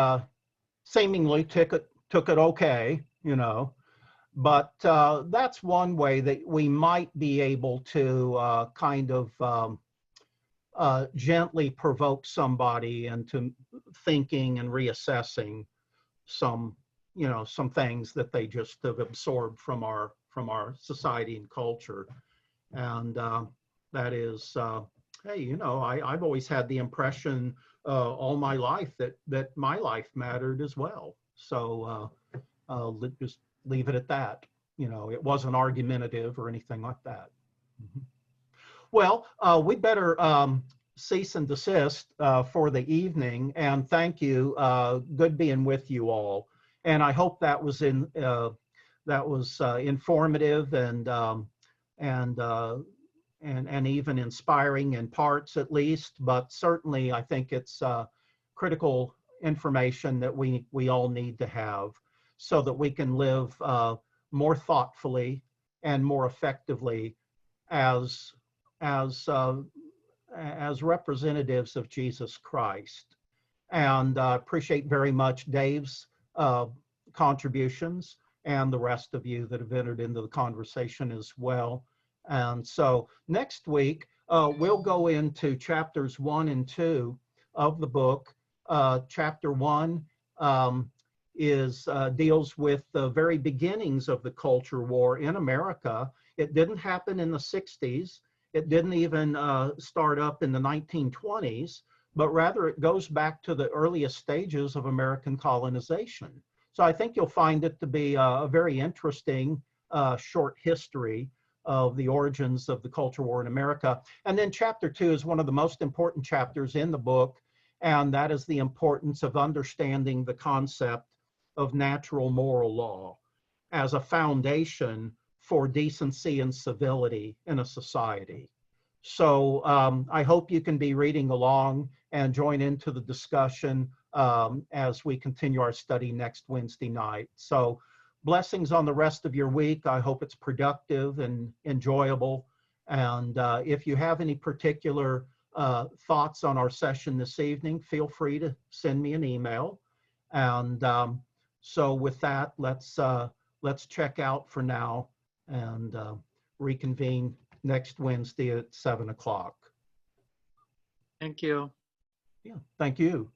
seemingly took it okay, you know. But that's one way that we might be able to kind of gently provoke somebody into thinking and reassessing some, you know, some things that they just have absorbed from our society and culture. And that is, hey, you know, I've always had the impression all my life that my life mattered as well. So just leave it at that. You know, it wasn't argumentative or anything like that. Mm-hmm. Well, we better cease and desist for the evening, and thank you. Good being with you all, and I hope that was informative and even inspiring in parts at least. But certainly, I think it's critical information that we all need to have so that we can live more thoughtfully and more effectively as representatives of Jesus Christ. And I appreciate very much Dave's contributions and the rest of you that have entered into the conversation as well. And so next week, we'll go into chapters 1 and 2 of the book. Chapter 1 deals with the very beginnings of the culture war in America. It didn't happen in the 60s. It didn't even start up in the 1920s, but rather it goes back to the earliest stages of American colonization. So I think you'll find it to be a very interesting short history of the origins of the culture war in America. And then chapter 2 is one of the most important chapters in the book, and that is the importance of understanding the concept of natural moral law as a foundation for decency and civility in a society. So I hope you can be reading along and join into the discussion as we continue our study next Wednesday night. So blessings on the rest of your week. I hope it's productive and enjoyable. And if you have any particular thoughts on our session this evening, feel free to send me an email. And so with that, let's check out for now and reconvene next Wednesday at 7 o'clock. Thank you. Yeah, thank you.